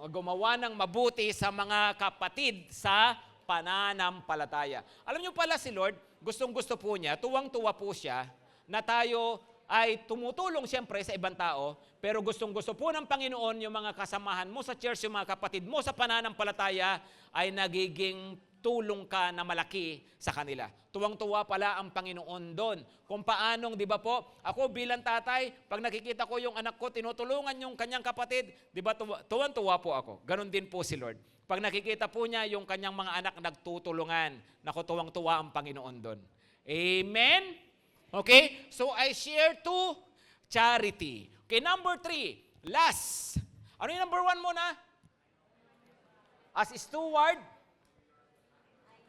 Gumawa ng mabuti sa mga kapatid sa pananampalataya. Alam niyo pala si Lord, gustong-gusto po niya, tuwang-tuwa po siya, na tayo ay tumutulong siyempre sa ibang tao, pero gustong-gusto po ng Panginoon yung mga kasamahan mo sa church, yung mga kapatid mo sa pananampalataya, ay nagiging tulong ka na malaki sa kanila. Tuwang-tuwa pala ang Panginoon doon. Kung paanong, di ba po, ako bilang tatay, pag nakikita ko yung anak ko, tinutulungan yung kanyang kapatid, di ba, tuwang-tuwa po ako. Ganon din po si Lord. Pag nakikita po niya yung kanyang mga anak nagtutulungan, naku, tuwang-tuwa ang Panginoon doon. Amen? Okay? So, I share to charity. Okay, number 3, last. Ano yung number 1 muna? As steward,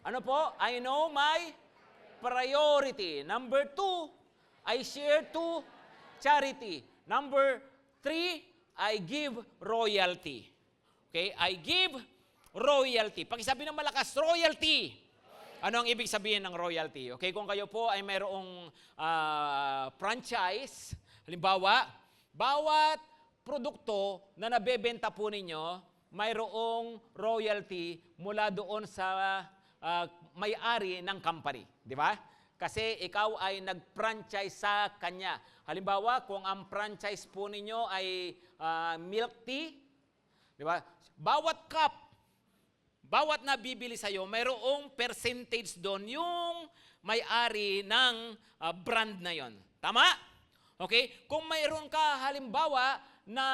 ano po? I know my priority. Number 2, I share to charity. Number 3, I give royalty. Okay? I give royalty. Pakisabi ng malakas, royalty. Ano ang ibig sabihin ng royalty? Okay, kung kayo po ay mayroong franchise, halimbawa, bawat produkto na nabebenta po ninyo, mayroong royalty mula doon sa may-ari ng company. Di ba? Kasi ikaw ay nag-franchise sa kanya. Halimbawa, kung ang franchise po ninyo ay milk tea, di ba? Bawat cup, bawat nabibili sa'yo, mayroong percentage doon yung may-ari ng brand na yon. Tama? Okay? Kung mayroon ka halimbawa na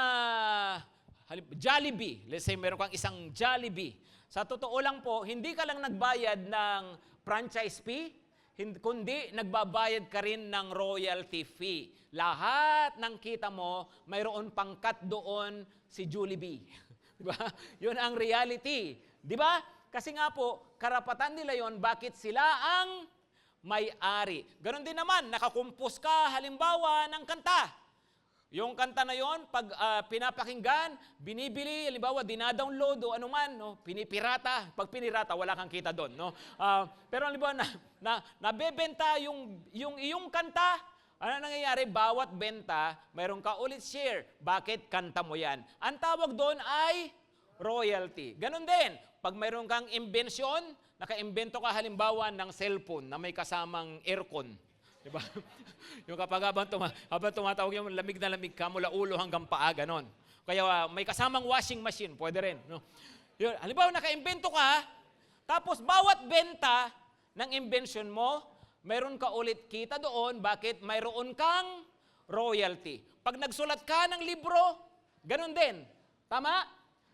Jollibee, let's say mayroon kang isang Jollibee, sa totoo lang po, hindi ka lang nagbayad ng franchise fee, kundi nagbabayad ka rin ng royalty fee. Lahat ng kita mo, mayroon pang cut doon si Jollibee. Diba? Yun ang reality. Diba? Kasi nga po, karapatan nila yon, bakit sila ang may-ari. Ganon din naman, nakakumpos ka halimbawa ng kanta. Yung kanta na yon, pag pinapakinggan, binibili, halimbawa, dinadownload o anuman, no? Pinipirata. Pag pinirata, wala kang kita doon. No? Pero halimbawa, nabebenta yung iyong kanta, ano nangyayari? Bawat benta, mayroon ka ulit share. Bakit kanta mo yan? Ang tawag doon ay royalty. Ganon din, pag mayroon kang imbensyon, naka-imbento ka halimbawa ng cellphone na may kasamang aircon. Diba? Yung kapag habang tumatawag yung lamig na lamig ka mula ulo hanggang paa, ganon. Kaya may kasamang washing machine, pwede rin. No? Yun, halimbawa, naka-imbento ka, tapos bawat benta ng invention mo, mayroon ka ulit kita doon, bakit mayroon kang royalty. Pag nagsulat ka ng libro, ganon din. Tama?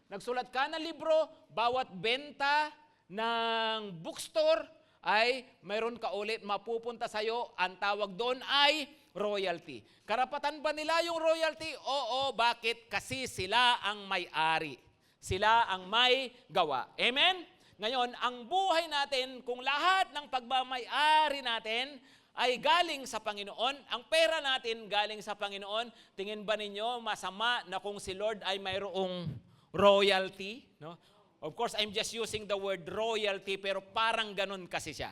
Nagsulat ka ng libro, bawat benta ng bookstore, ay mayroon ka ulit mapupunta sa'yo, ang tawag doon ay royalty. Karapatan ba nila yung royalty? Oo, bakit? Kasi sila ang may-ari. Sila ang may gawa. Amen? Ngayon, ang buhay natin, kung lahat ng pagmamay-ari natin ay galing sa Panginoon, ang pera natin galing sa Panginoon, tingin ba ninyo masama na kung si Lord ay mayroong royalty? No? Of course, I'm just using the word royalty, pero parang ganun kasi siya.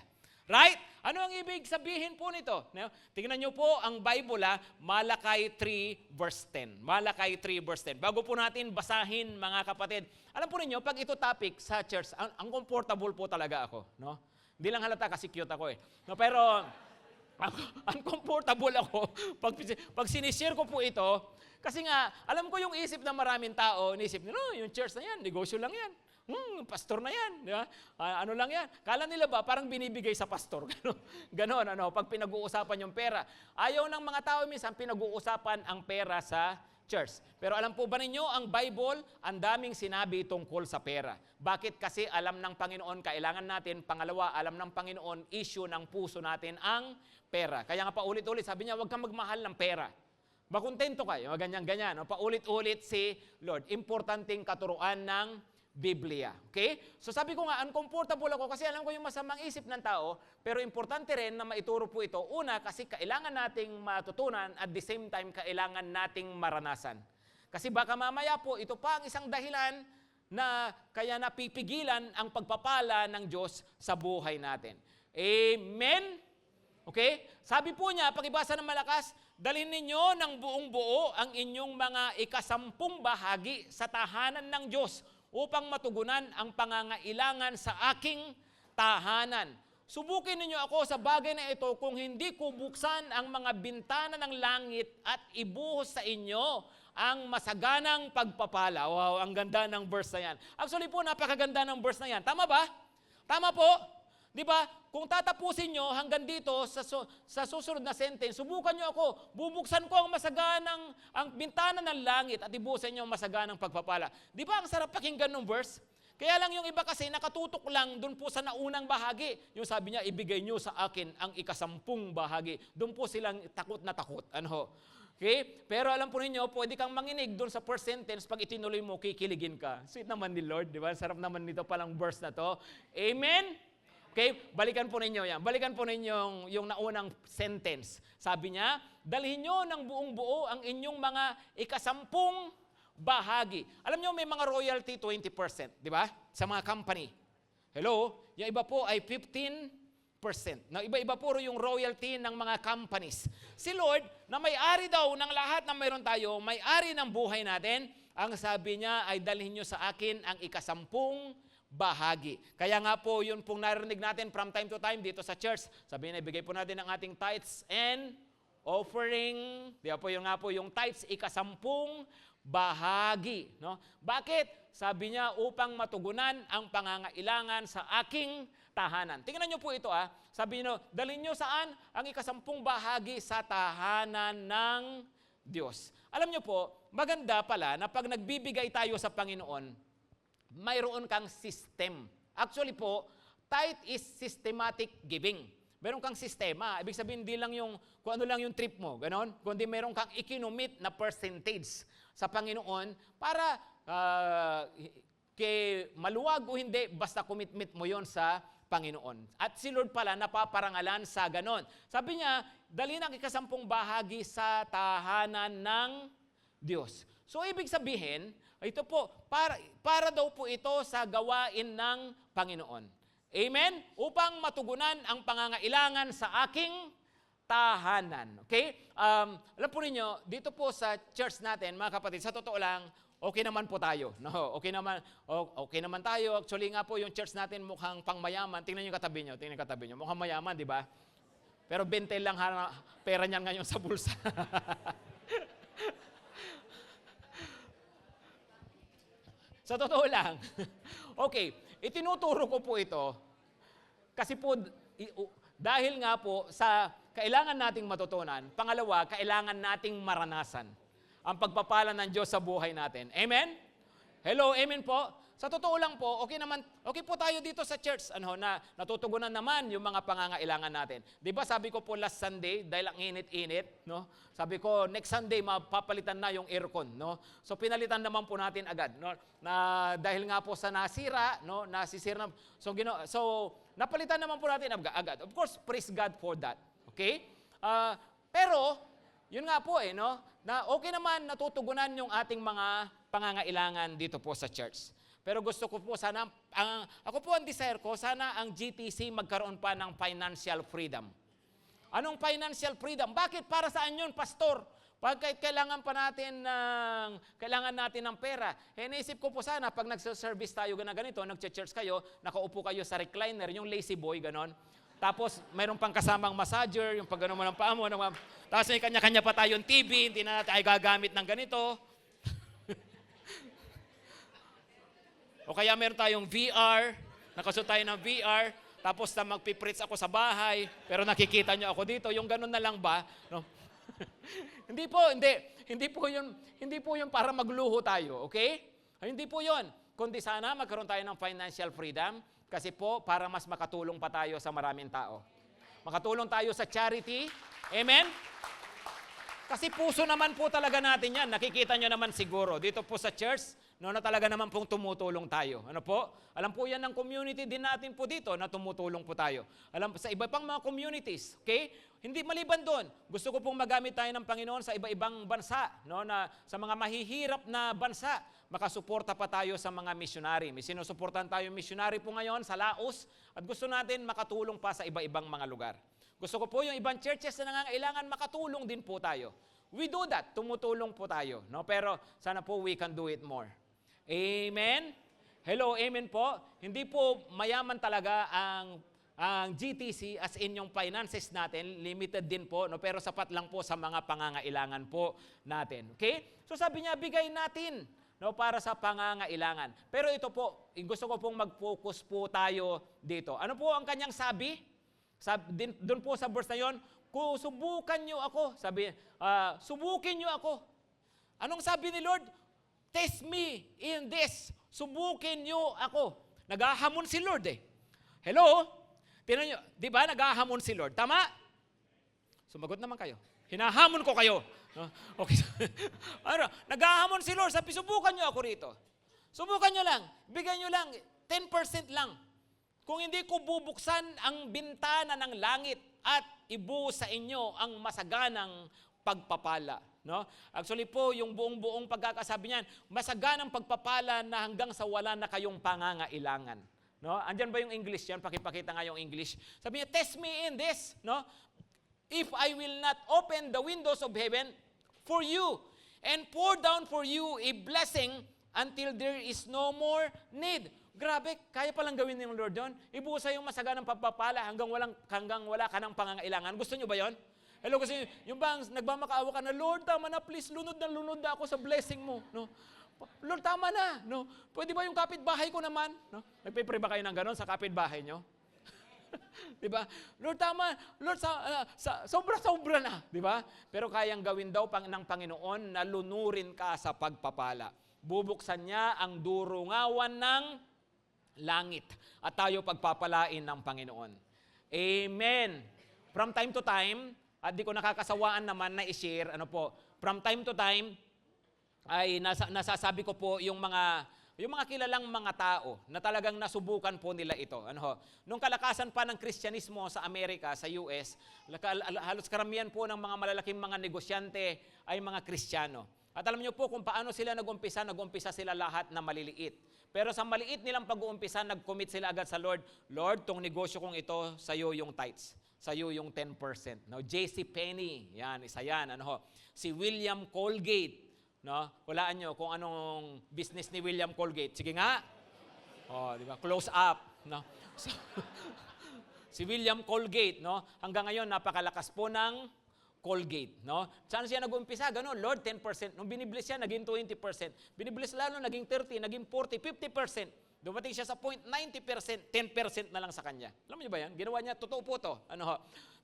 Right? Ano ang ibig sabihin po nito? Tingnan niyo po ang Bible, Malakay 3 verse 10. Malakay 3 verse 10. Bago po natin basahin, mga kapatid, alam po ninyo, pag ito topic sa church, ang comfortable po talaga ako. No? Hindi lang halata kasi cute ako eh. No, pero uncomfortable ako pag sinishare ko po ito, kasi nga, alam ko yung isip ng maraming tao, inisip nila, no, yung church na yan, negosyo lang yan. Pastor na yan. Di ba? Ano lang yan? Kala nila ba, parang binibigay sa pastor. Ganon, pag pinag-uusapan yung pera. Ayaw ng mga tao minsan, pinag-uusapan ang pera sa church. Pero alam po ba ninyo, ang Bible, ang daming sinabi tungkol sa pera. Bakit? Kasi alam ng Panginoon, kailangan natin. Pangalawa, alam ng Panginoon, issue ng puso natin ang pera. Kaya nga paulit-ulit, sabi niya, huwag kang magmahal ng pera. Makontento kayo, ganyan-ganyan. Paulit-ulit si Lord. Importanteng katuruan ng Biblia. Okay? So sabi ko nga, uncomfortable ako kasi alam ko yung masamang isip ng tao, pero importante rin na maituro po ito. Una, kasi kailangan nating matutunan at the same time, kailangan nating maranasan. Kasi baka mamaya po, ito pa ang isang dahilan na kaya napipigilan ang pagpapala ng Diyos sa buhay natin. Amen? Okay? Sabi po niya, pakibasa ng malakas, dalhin ninyo ng buong buo ang inyong mga ikasampung bahagi sa tahanan ng Diyos upang matugunan ang pangangailangan sa aking tahanan. Subukin ninyo ako sa bagay na ito kung hindi ko buksan ang mga bintana ng langit at ibuhos sa inyo ang masaganang pagpapala. Wow, ang ganda ng verse na yan. Actually po, napakaganda ng verse na yan. Tama ba? Tama po? Di ba? Kung tatapusin nyo hanggang dito sa susunod na sentence, subukan nyo ako, bubuksan ko ang masaganang, ang bintana ng langit at ibuhusan nyo ang masaganang pagpapala. Di ba ang sarap pakinggan ng verse? Kaya lang yung iba kasi nakatutok lang doon po sa naunang bahagi. Yung sabi niya, ibigay nyo sa akin ang ikasampung bahagi. Doon po silang takot na takot. Ano? Okay? Pero alam po ninyo, pwede kang manginig doon sa first sentence, pag itinuloy mo, kikiligin ka. Sweet naman ni Lord, di ba? Sarap naman nito palang verse na to. Amen? Okay, balikan po ninyo yan. Balikan po ninyo yung naunang sentence. Sabi niya, dalhin nyo ng buong buo ang inyong mga ikasampung bahagi. Alam nyo, may mga royalty 20%, di ba? Sa mga company. Hello? Yung iba po ay 15%. Na iba-iba po yung royalty ng mga companies. Si Lord, na may-ari daw ng lahat na mayroon tayo, may-ari ng buhay natin, ang sabi niya ay dalhin nyo sa akin ang ikasampung bahagi. Kaya nga po, yun pong narinig natin from time to time dito sa church. Sabihin na, ibigay po natin ang ating tithes and offering. Di ba po yung nga po, yung tithes, ikasampung bahagi. No? Bakit? Sabi niya, upang matugunan ang pangangailangan sa aking tahanan. Tingnan niyo po ito Sabi niyo, dalhin niyo saan? Ang ikasampung bahagi sa tahanan ng Diyos. Alam niyo po, maganda pala na pag nagbibigay tayo sa Panginoon, mayroon kang system. Actually po, tithe is systematic giving. Meron kang sistema. Ibig sabihin, hindi lang yung, kung ano lang yung trip mo, ganon. Kundi meron kang ikinomit na percentage sa Panginoon para maluwag o hindi, basta commitment mo yon sa Panginoon. At si Lord pala napaparangalan sa ganon. Sabi niya, dalhin ang ikasampung bahagi sa tahanan ng Diyos. So, ibig sabihin, ito po, para daw po ito sa gawain ng Panginoon. Amen? Upang matugunan ang pangangailangan sa aking tahanan. Okay? Alam po ninyo, dito po sa church natin, mga kapatid, sa totoo lang, okay naman po tayo. No, okay naman tayo. Actually nga po, yung church natin mukhang pangmayaman. Tingnan niyo katabi niyo, Mukhang mayaman, di ba? Pero 20 lang pera niyan ngayon sa bulsa. Sa totoo lang. Okay, itinuturo ko po ito kasi po dahil nga po sa kailangan nating matutunan. Pangalawa, kailangan nating maranasan ang pagpapala ng Diyos sa buhay natin. Amen? Hello, amen po? Sa totoo lang po, okay po tayo dito sa church, na natutugunan naman yung mga pangangailangan natin. Di ba sabi ko po last Sunday, dahil ang init-init, no? Sabi ko, next Sunday, mapapalitan na yung aircon, no? So, pinalitan naman po natin agad, no? Na dahil nga po sa nasira, no? Nasisira na. So, napalitan naman po natin agad. Of course, praise God for that. Okay? Pero, yun nga po no? Na okay naman natutugunan yung ating mga pangangailangan dito po sa church. Pero gusto ko po sana, ako po ang desire ko, sana ang GTC magkaroon pa ng financial freedom. Anong financial freedom? Bakit? Para saan yun, pastor? Pag kailangan natin ng pera. Naisip ko po sana, pag nagsa-service tayo ganito, nagche-church kayo, nakaupo kayo sa recliner, yung lazy boy, ganon. Tapos, mayroon pang kasamang massager, yung pag gano'n mo ng paa mo. Tapos may kanya-kanya pa tayong TV, hindi na natin ay gagamit ng ganito. O kaya meron tayong VR, nakasuot tayo ng VR, tapos magpipritz ako sa bahay, pero nakikita nyo ako dito, yung gano'n na lang ba? No? Hindi po yun para magluho tayo, okay? Hindi po yun. Kundi sana magkaroon tayo ng financial freedom, kasi po para mas makatulong pa tayo sa maraming tao. Makatulong tayo sa charity. Amen? Kasi puso naman po talaga natin yan. Nakikita nyo naman siguro. Dito po sa church, na talaga naman pong tumutulong tayo. Ano po? Alam po yan ng community din natin po dito na tumutulong po tayo. Alam sa iba pang mga communities, okay? Hindi maliban doon. Gusto ko pong magamit tayo ng Panginoon sa iba-ibang bansa, no? Na sa mga mahihirap na bansa, makasuporta pa tayo sa mga missionary. May sinusuportahan tayo missionary po ngayon sa Laos at gusto natin makatulong pa sa iba-ibang mga lugar. Gusto ko po yung ibang churches na nangangailangan makatulong din po tayo. We do that. Tumutulong po tayo, no? Pero sana po we can do it more. Amen? Hello, amen po. Hindi po mayaman talaga ang GTC as in yung finances natin, limited din po, no? Pero sapat lang po sa mga pangangailangan po natin. Okay? So sabi niya, bigay natin, no, para sa pangangailangan. Pero ito po, gusto ko pong mag-focus po tayo dito. Ano po ang kanyang sabi? Doon po sa verse na yon, kung subukan nyo ako, subukin nyo ako. Anong sabi ni Lord? Test me in this. Subukin nyo ako. Naghahamon si Lord eh. Hello? Tingnan nyo, di ba naghahamon si Lord? Tama? Sumagot naman kayo. Hinahamon ko kayo. Okay. Naghahamon si Lord. Sabi, subukan nyo ako rito. Subukan nyo lang. Bigyan nyo lang. 10% lang. Kung hindi ko bubuksan ang bintana ng langit at ibuhos sa inyo ang masaganang pagpapala. No? Actually po, yung buong pagkakasabi niyan, masaganang pagpapala na hanggang sa wala na kayong pangangailangan. No? Andyan ba yung English yan? Pakipakita nga yung English. Sabi niya, test me in this. No? If I will not open the windows of heaven for you and pour down for you a blessing until there is no more need. Grabe, kaya palang gawin ng Lord yun. Ibuhos sa yung masaganang pagpapala hanggang wala ka ng pangangailangan. Gusto nyo ba yon? Hello, kasi yung bang nagmamakaawa ka na, Lord, tama na, please, lunod na ako sa blessing mo. No? Lord, tama na. No? Pwede ba yung kapitbahay ko naman? No? Nagpipray ba kayo ng ganon sa kapitbahay nyo? Diba? Lord, tama. Lord, sobra-sobra na. Diba? Pero kayang gawin daw ng Panginoon na lunurin ka sa pagpapala. Bubuksan niya ang durungawan ng langit at tayo pagpapalain ng Panginoon. Amen. From time to time, at di ko nakakasawaan naman na i-share, from time to time, ay nasasabi ko po yung mga kilalang mga tao na talagang nasubukan po nila ito. Nung kalakasan pa ng Kristyanismo sa Amerika, sa US, halos karamihan po ng mga malalaking mga negosyante ay mga Kristiyano. At alam niyo po kung paano sila nag-umpisa sila lahat na maliliit. Pero sa maliit nilang pag-uumpisa, nag-commit sila agad sa Lord, Lord, tong negosyo kong ito, sa'yo yung tithes. Sa'yo yung 10%. No? J.C. Penney, yan, isa yan. Si William Colgate, no? Hulaan nyo kung anong business ni William Colgate. Sige nga. Di ba? Close up. No? So, si William Colgate, no? Hanggang ngayon, napakalakas po ng Colgate. No? Saan siya nag-umpisa? Ganon, Lord, 10%. Nung binibless siya, naging 20%. Binibless lalo, naging 30%, naging 40%, 50%. Dumating siya sa point, 90%, 10% na lang sa kanya. Alam niyo ba yan? Ginawa niya, totoo po to.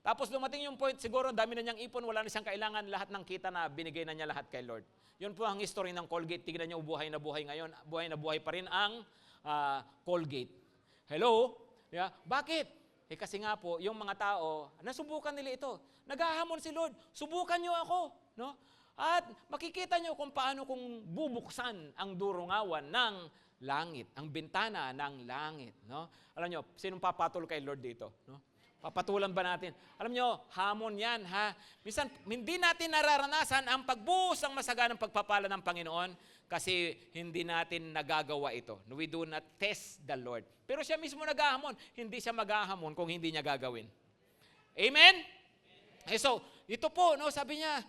Tapos dumating yung point, siguro dami na niyang ipon, wala na siyang kailangan, lahat ng kita na binigay na niya lahat kay Lord. Yun po ang history ng Colgate. Tignan niyo, buhay na buhay ngayon. Buhay na buhay pa rin ang Colgate. Hello? Yeah. Bakit? Kasi nga po, yung mga tao, nasubukan nila ito. Naghahamon si Lord, subukan niyo ako. No? At makikita niyo kung paano kung bubuksan ang durungawan ng langit, ang bintana ng langit. No? Alam niyo, sinong papatol kay Lord dito? No? Papatulan ba natin? Alam nyo, hamon yan, ha? Minsan, hindi natin nararanasan ang pagbuhos ng masaganang pagpapala ng Panginoon kasi hindi natin nagagawa ito. We do not test the Lord. Pero siya mismo naghahamon. Hindi siya maghahamon kung hindi niya gagawin. Amen? So, ito po, no, sabi niya,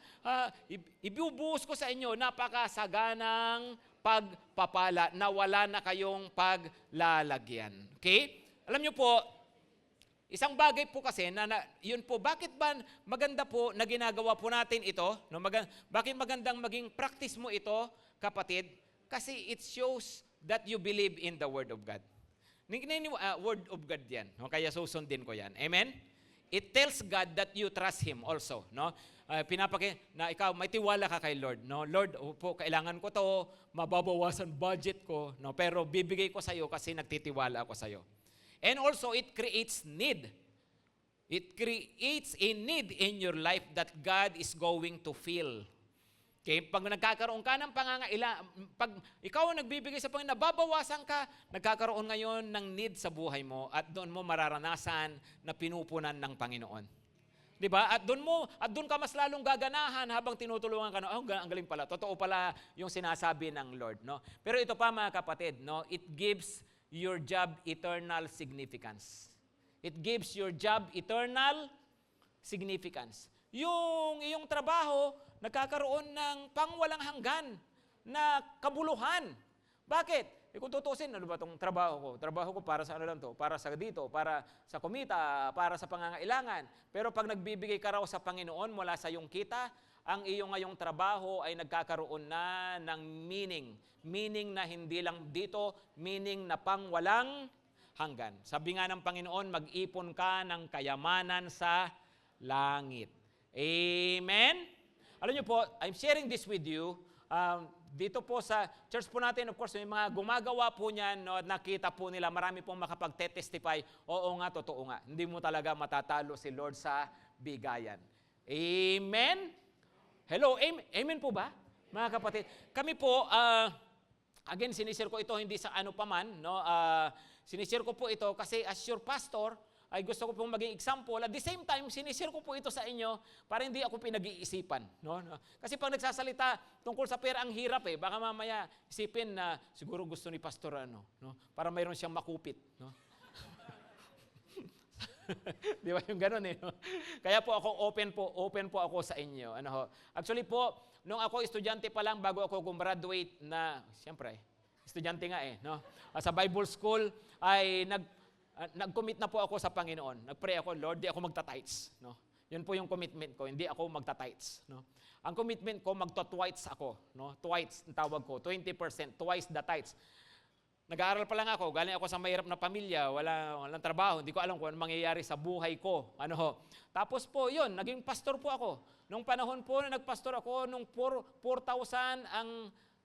ibubuhos ko sa inyo napakasaganang pagpapala na wala na kayong paglalagyan. Okay? Alam niyo po, isang bagay po kasi, yun po, bakit ba maganda po na ginagawa po natin ito? No, bakit magandang maging practice mo ito, kapatid? Kasi it shows that you believe in the Word of God. Word of God yan. No? Kaya susundin ko yan. Amen? It tells God that you trust Him also. No? Na ikaw, may tiwala ka kay Lord. No? Lord, po, kailangan ko to, mababawasan budget ko, no? Pero bibigay ko sa iyo kasi nagtitiwala ako sa iyo. And also, it creates need. It creates a need in your life that God is going to fill. Okay? Pag nagkakaroon ka ng pag ikaw ang nagbibigay sa Panginoon, nababawasan ka, nagkakaroon ngayon ng need sa buhay mo at doon mo mararanasan na pinupunan ng Panginoon. Di ba? At doon ka mas lalong gaganahan habang tinutulungan ka. Ang galing pala. Totoo pala yung sinasabi ng Lord. No? Pero ito pa mga kapatid, no? It gives your job eternal significance. It gives your job eternal significance. Yung iyong trabaho, nagkakaroon ng pangwalang hanggan na kabuluhan. Bakit? Kung tutusin, ano ba itong trabaho ko? Trabaho ko para sa ano lang to? Para sa dito, para sa kumita, para sa pangangailangan. Pero pag nagbibigay ka raw sa Panginoon mula sa iyong kita, ang iyong ngayong trabaho ay nagkakaroon na ng meaning. Meaning na hindi lang dito, meaning na pangwalang hanggan. Sabi nga ng Panginoon, mag-ipon ka ng kayamanan sa langit. Amen? Alam niyo po, I'm sharing this with you. Dito po sa church po natin, of course, may mga gumagawa po niyan, no, nakita po nila, marami pong makapag-testify, oo nga, totoo nga. Hindi mo talaga matatalo si Lord sa bigayan. Amen? Hello, amen po ba, mga kapatid? Kami po, again, sinishare ko ito hindi sa ano pa man, no? Sinishare ko po ito kasi as your pastor, ay gusto ko pong maging example. At the same time, sinishare ko po ito sa inyo para hindi ako pinag-iisipan. No? Kasi pag nagsasalita tungkol sa pera, ang hirap eh. Baka mamaya isipin na siguro gusto ni pastor no? Para mayroon siyang makupit. No? Di ba yung ganun eh? No? Kaya po ako open po ako sa inyo. Actually po, nung ako estudyante pa lang, bago ako gumraduate na, siyempre, estudyante nga eh. No? Sa Bible School, ay nag-commit na po ako sa Panginoon. Nag-pray ako, Lord, di ako magta-tithes. No? Yun po yung commitment ko, hindi ako magta-tithes. No? Ang commitment ko, magto-twice ako. No? Twice, ang tawag ko, 20%, twice the tithes. Nag-aaral pa lang ako, galing ako sa mahirap na pamilya, walang trabaho, hindi ko alam kung ano mangyayari sa buhay ko. Tapos po, yun, naging pastor po ako. Nung panahon po na nagpastor ako, nung 4,000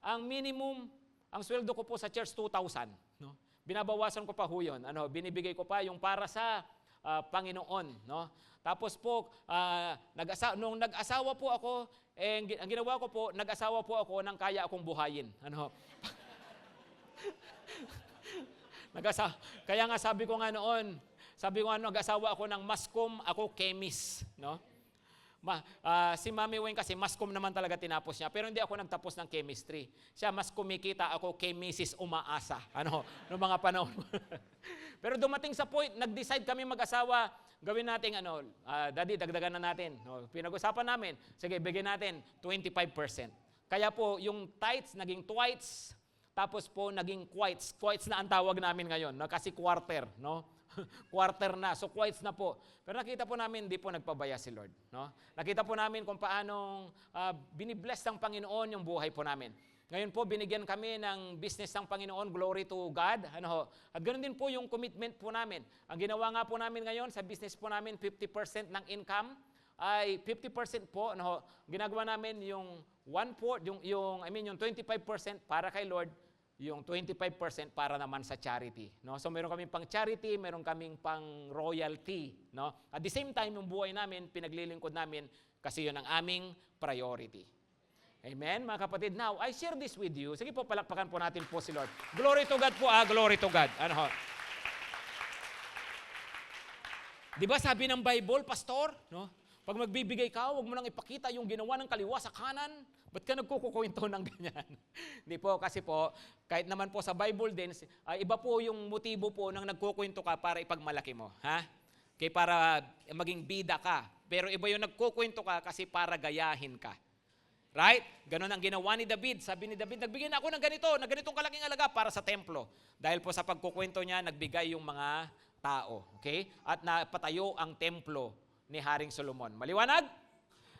ang minimum, ang sweldo ko po sa church, 2,000. No? Binabawasan ko pa ho yun. Binibigay ko pa yung para sa Panginoon. No? Tapos po, nung nag-asawa po ako, ang ginawa ko po, nag-asawa po ako nang kaya akong buhayin. Kaya nga sabi ko nga noon, nag-asawa ako ng mascom, ako chemist. No? Si Mami Weng kasi mascom naman talaga tinapos niya, pero hindi ako nagtapos ng chemistry. Siya mas kumikita, ako kay Mrs. Umaasa. Noong mga panahon. Pero dumating sa point, nag-decide kami mag-asawa, gawin natin, Daddy, dagdagan na natin. Pinag-usapan namin, sige, bigyan natin 25%. Kaya po, yung tithes naging twice, tapos po naging quites. Quites na ang tawag namin ngayon, kasi quarter, no? Quarter na. So, quites na po. Pero nakita po namin, hindi po nagpabaya si Lord. No? Nakita po namin kung paanong binibless ng Panginoon yung buhay po namin. Ngayon po, binigyan kami ng business ng Panginoon. Glory to God. At ganoon din po yung commitment po namin. Ang ginawa nga po namin ngayon sa business po namin, 50% ng income ay 50% po. Ginagawa namin yung 1/4, yung 25% para kay Lord, yung 25% para naman sa charity. No? So meron kaming pang charity, meron kaming pang royalty. No? At the same time, yung buhay namin, pinaglilingkod namin kasi yun ang aming priority. Amen, mga kapatid. Now, I share this with you. Sige po, palakpakan po natin po si Lord. Glory to God po, glory to God. Di ba sabi ng Bible, Pastor, no? Pag magbibigay ka, huwag mo nang ipakita yung ginawa ng kaliwa sa kanan. Ba't ka nagkukukwento ng ganyan? Hindi po, kasi po, kahit naman po sa Bible din, iba po yung motibo po ng nagkukwento ka para ipagmalaki mo. Ha? Okay, para maging bida ka. Pero iba yung nagkukwento ka kasi para gayahin ka. Right? Ganon ang ginawa ni David. Sabi ni David, nagbigay na ako ng ganitong kalaking alaga para sa templo. Dahil po sa pagkukwento niya, nagbigay yung mga tao. Okay? At napatayo ang templo ni Haring Solomon. Maliwanag?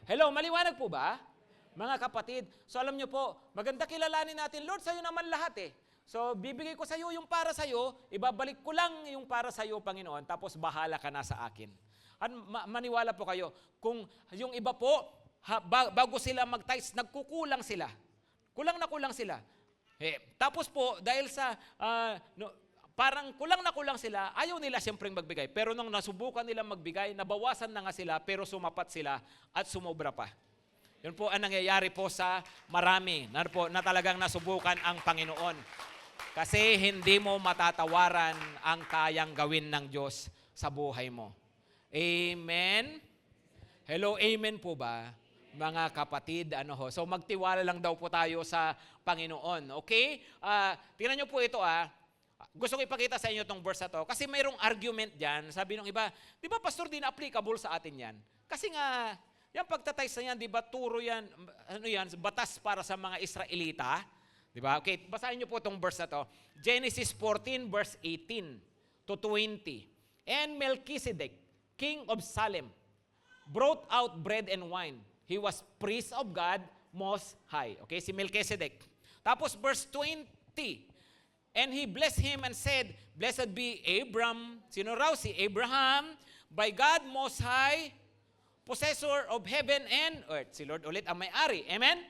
Hello, maliwanag po ba? Mga kapatid, so alam nyo po, maganda kilalanin natin, Lord, sa'yo naman lahat eh. So, bibigay ko sa'yo yung para sa'yo, ibabalik ko lang yung para sa'yo, Panginoon, tapos bahala ka na sa akin. At maniwala po kayo, kung yung iba po, bago sila mag-tithes, nagkukulang sila. Kulang sila. Tapos po, dahil sa, parang kulang sila, ayaw nila siyempreng magbigay. Pero nung nasubukan nila magbigay, nabawasan na nga sila, pero sumapat sila at sumobra pa. Yun po ang nangyayari po sa marami na talagang nasubukan ang Panginoon. Kasi hindi mo matatawaran ang kayang gawin ng Diyos sa buhay mo. Amen? Hello, amen po ba? Mga kapatid, So magtiwala lang daw po tayo sa Panginoon. Okay? Tingnan nyo po ito Gusto ko ipakita sa inyo itong verse na to. Kasi mayroong argument dyan. Sabi ng iba, di ba pastor, di na applicable sa atin yan? Kasi nga, yung pagtatays na yan, di ba, turo yan, batas para sa mga Israelita. Di ba? Okay, basahin niyo po itong verse na to. Genesis 14, verse 18 to 20. And Melchizedek, king of Salem, brought out bread and wine. He was priest of God Most High. Okay, si Melchizedek. Tapos verse 20. And he blessed him and said, Blessed be Abram. Sino raw? Si Abraham. By God Most High, possessor of heaven and earth. Si Lord ulit ang may-ari. Amen?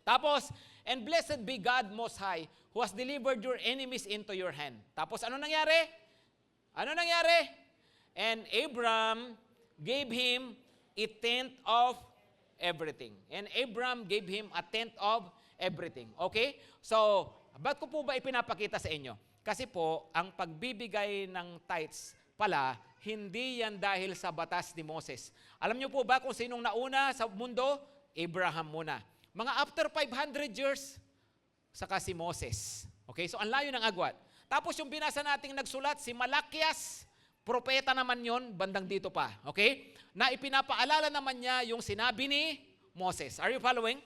Tapos, and blessed be God Most High, who has delivered your enemies into your hand. Tapos, ano nangyari? And Abram gave him a tenth of everything. And Abram gave him a tenth of everything. Okay? So, ba't ko po ba ipinapakita sa inyo? Kasi po, ang pagbibigay ng tithes pala, hindi yan dahil sa batas ni Moses. Alam niyo po ba kung sinong nauna sa mundo? Abraham muna. Mga after 500 years, saka si Moses. Okay, so ang layo ng agwat. Tapos yung binasa nating nagsulat, si Malakias, propeta naman yon, bandang dito pa. Okay? Na ipinapaalala naman niya yung sinabi ni Moses. Are you following?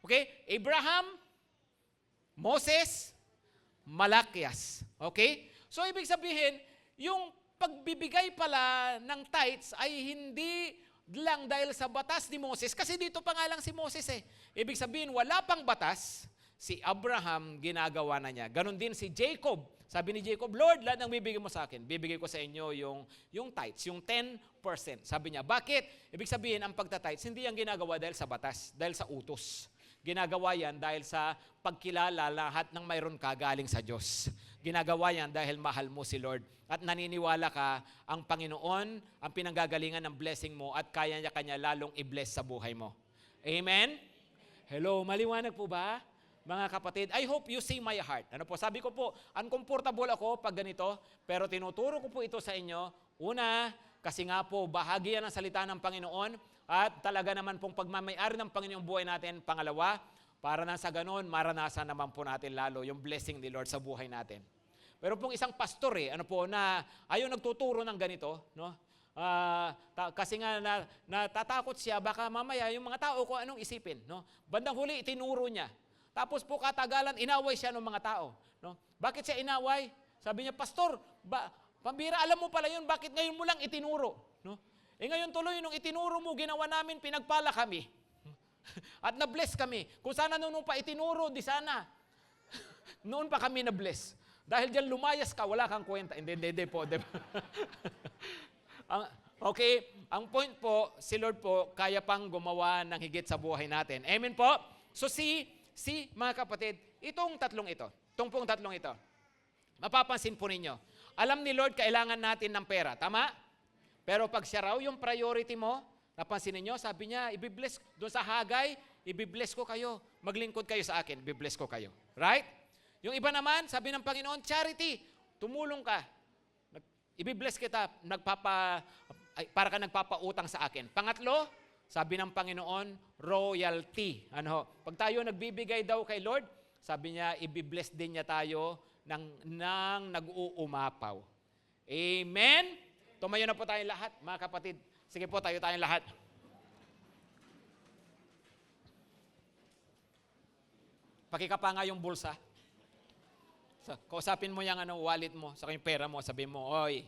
Okay? Abraham, Moses, Malakias. Okay? So ibig sabihin, yung pagbibigay pala ng tithes ay hindi lang dahil sa batas ni Moses, kasi dito pa nga lang si Moses eh. Ibig sabihin, wala pang batas, si Abraham ginagawa na niya. Ganon din si Jacob. Sabi ni Jacob, Lord, lahat ng bibigay mo sa akin, bibigay ko sa inyo yung tithes, yung 10%. Sabi niya, bakit? Ibig sabihin, ang pagta-tithes, hindi yan ginagawa dahil sa batas, dahil sa utos. Ginagawa yan dahil sa pagkilala lahat ng mayroon ka galing sa Diyos. Ginagawa yan dahil mahal mo si Lord. At naniniwala ka, ang Panginoon, ang pinanggagalingan ng blessing mo at kaya niya kanya lalong i-bless sa buhay mo. Amen? Hello, maliwanag po ba? Mga kapatid, I hope you see my heart. Ano po, sabi ko po, uncomfortable ako pag ganito, pero tinuturo ko po ito sa inyo. Una, kasi nga po, bahagi yan ng salita ng Panginoon at talaga naman pong pagmamayari ng Panginoong buhay natin. Pangalawa, para na sa ganon, maranasan naman po natin lalo yung blessing ni Lord sa buhay natin. Pero pong isang pastor na ayaw nagtuturo ng ganito, no? Kasi nga natatakot siya, baka mamaya yung mga tao kung anong isipin, no? Bandang huli, itinuro niya. Tapos po katagalan, inaway siya ng mga tao, no? Bakit siya inaway? Sabi niya, Pastor, pambira, alam mo pala yun, bakit ngayon mo lang itinuro? No? Ngayon tuloy, nung itinuro mo, ginawa namin, pinagpala kami. At na-bless kami. Kung sana nung pa itinuro, di sana. Noon pa kami na-bless. Dahil dyan lumayas ka, wala kang kwenta. Hindi po. Okay, ang point po, si Lord po, kaya pang gumawa ng higit sa buhay natin. Amen po? So mga kapatid, itong tatlong ito, mapapansin po ninyo, alam ni Lord, kailangan natin ng pera. Tama? Pero pag siya raw yung priority mo, napansin ninyo, sabi niya, ibibless, doon sa Hagay, ibibless ko kayo. Maglingkod kayo sa akin, ibibless ko kayo. Right? Yung iba naman, sabi ng Panginoon, charity, tumulong ka. Ibibless kita, para ka nagpapautang sa akin. Pangatlo, sabi ng Panginoon, royalty. Pag tayo nagbibigay daw kay Lord, sabi niya, ibibless din niya tayo ng nag-uumapaw. Amen? Tumayo na po tayong lahat, mga kapatid. Sige po, tayo tayong lahat. Pakikapa nga yung bulsa. Kausapin mo yung wallet mo, saka yung pera mo, sabihin mo, oy.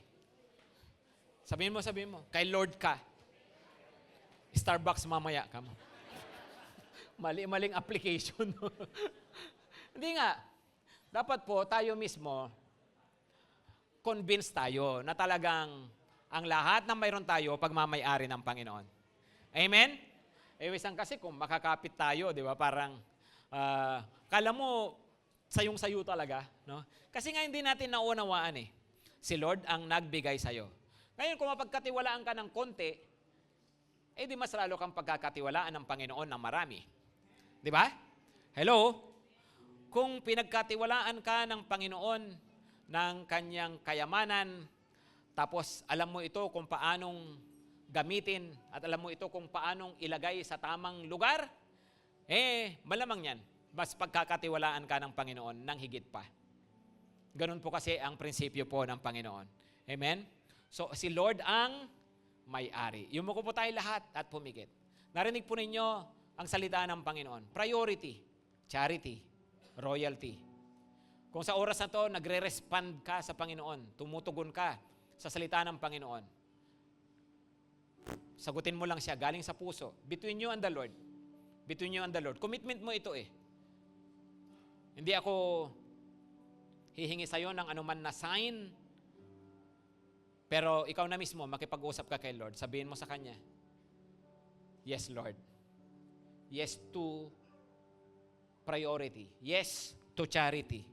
Sabihin mo, kay Lord ka. Starbucks mamaya ka mo. Mali-maling application. Hindi nga. Dapat po tayo mismo, convinced tayo na talagang ang lahat ng mayroon tayo, pagmamay-ari ng Panginoon. Amen? Iwisan kasi kung makakapit tayo, di ba, parang, kala mo, sayong-sayo talaga. No? Kasi nga hindi natin naunawaan eh. Si Lord ang nagbigay sa'yo. Ngayon, kung mapagkatiwalaan ka ng konti, di mas lalo kang pagkakatiwalaan ng Panginoon ng marami. Di ba? Hello? Kung pinagkatiwalaan ka ng Panginoon ng kanyang kayamanan, tapos alam mo ito kung paanong gamitin at alam mo ito kung paanong ilagay sa tamang lugar, malamang yan, mas pagkakatiwalaan ka ng Panginoon ng higit pa. Ganun po kasi ang prinsipyo po ng Panginoon. Amen? So, si Lord ang may-ari. Yumuko po tayo lahat at pumikit. Narinig po ninyo ang salita ng Panginoon. Priority, charity, royalty. Kung sa oras na to, nagre-respond ka sa Panginoon, tumutugon ka sa salita ng Panginoon, sagutin mo lang siya, galing sa puso. Between you and the Lord. Between you and the Lord. Commitment mo ito eh. Hindi ako hihingi sa'yo ng anuman na sign, pero ikaw na mismo, makipag-usap ka kay Lord. Sabihin mo sa Kanya, yes, Lord. Yes to priority. Yes to charity.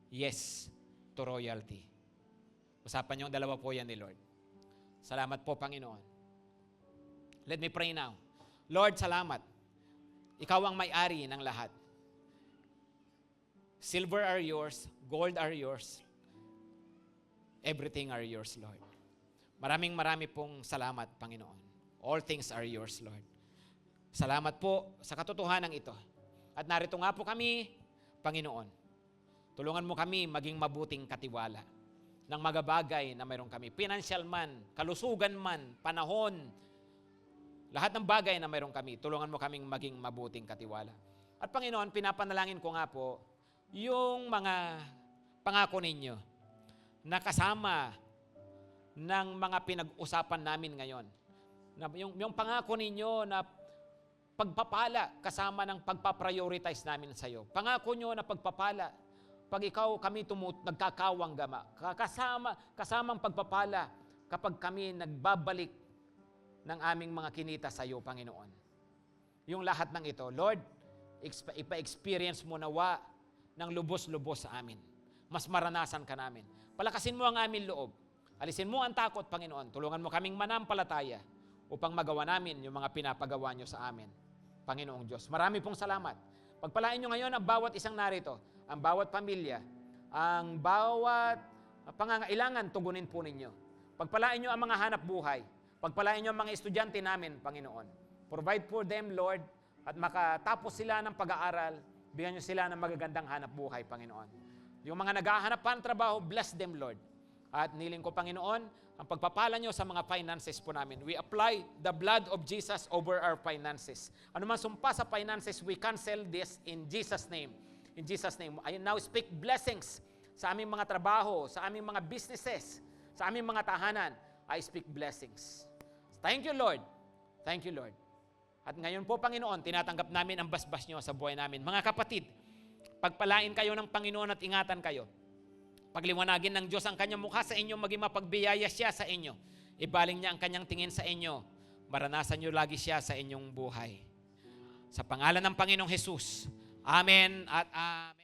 Yes to royalty. Usapan niyo, dalawa po yan ni Lord. Salamat po, Panginoon. Let me pray now. Lord, salamat. Ikaw ang may-ari ng lahat. Silver are yours, gold are yours, everything are yours, Lord. Maraming pong salamat, Panginoon. All things are yours, Lord. Salamat po sa katotohanan ito. At narito nga po kami, Panginoon. Tulungan mo kami maging mabuting katiwala ng mga bagay na mayroon kami. Financial man, kalusugan man, panahon, lahat ng bagay na mayroon kami, tulungan mo kaming maging mabuting katiwala. At Panginoon, pinapanalangin ko nga po yung mga pangako ninyo na kasama ng mga pinag-usapan namin ngayon. Yung pangako ninyo na pagpapala kasama ng pagpaprioritize namin sa iyo. Pangako nyo na pagpapala pag ikaw kami nagkakawang gama. Kasamang pagpapala kapag kami nagbabalik ng aming mga kinita sa iyo, Panginoon. Yung lahat ng ito, Lord, ipa-experience mo nawa ng lubos-lubos sa amin. Mas maranasan ka namin. Palakasin mo ang aming loob. Alisin mo ang takot, Panginoon. Tulungan mo kaming manampalataya upang magawa namin yung mga pinapagawa nyo sa amin. Panginoong Diyos, marami pong salamat. Pagpalain nyo ngayon ang bawat isang narito, ang bawat pamilya, ang bawat pangangailangan, tugunin po ninyo. Pagpalain nyo ang mga hanap buhay. Pagpalain nyo ang mga estudyante namin, Panginoon. Provide for them, Lord, at makatapos sila ng pag-aaral, bigyan nyo sila ng magagandang hanap buhay, Panginoon. Yung mga naghahanap pa ng trabaho, bless them, Lord. At niling ko, Panginoon, ang pagpapala nyo sa mga finances po namin. We apply the blood of Jesus over our finances. Ano man sumpa sa finances, we cancel this in Jesus' name. In Jesus' name. I now speak blessings sa aming mga trabaho, sa aming mga businesses, sa aming mga tahanan. I speak blessings. Thank you, Lord. Thank you, Lord. At ngayon po, Panginoon, tinatanggap namin ang basbas nyo sa buhay namin. Mga kapatid, pagpalain kayo ng Panginoon at ingatan kayo. Pagliwanagin ng Diyos ang kanyang mukha sa inyo, maging mapagbiyaya siya sa inyo. Ibaling niya ang kanyang tingin sa inyo. Maranasan niyo lagi siya sa inyong buhay. Sa pangalan ng Panginoong Jesus. Amen at amen.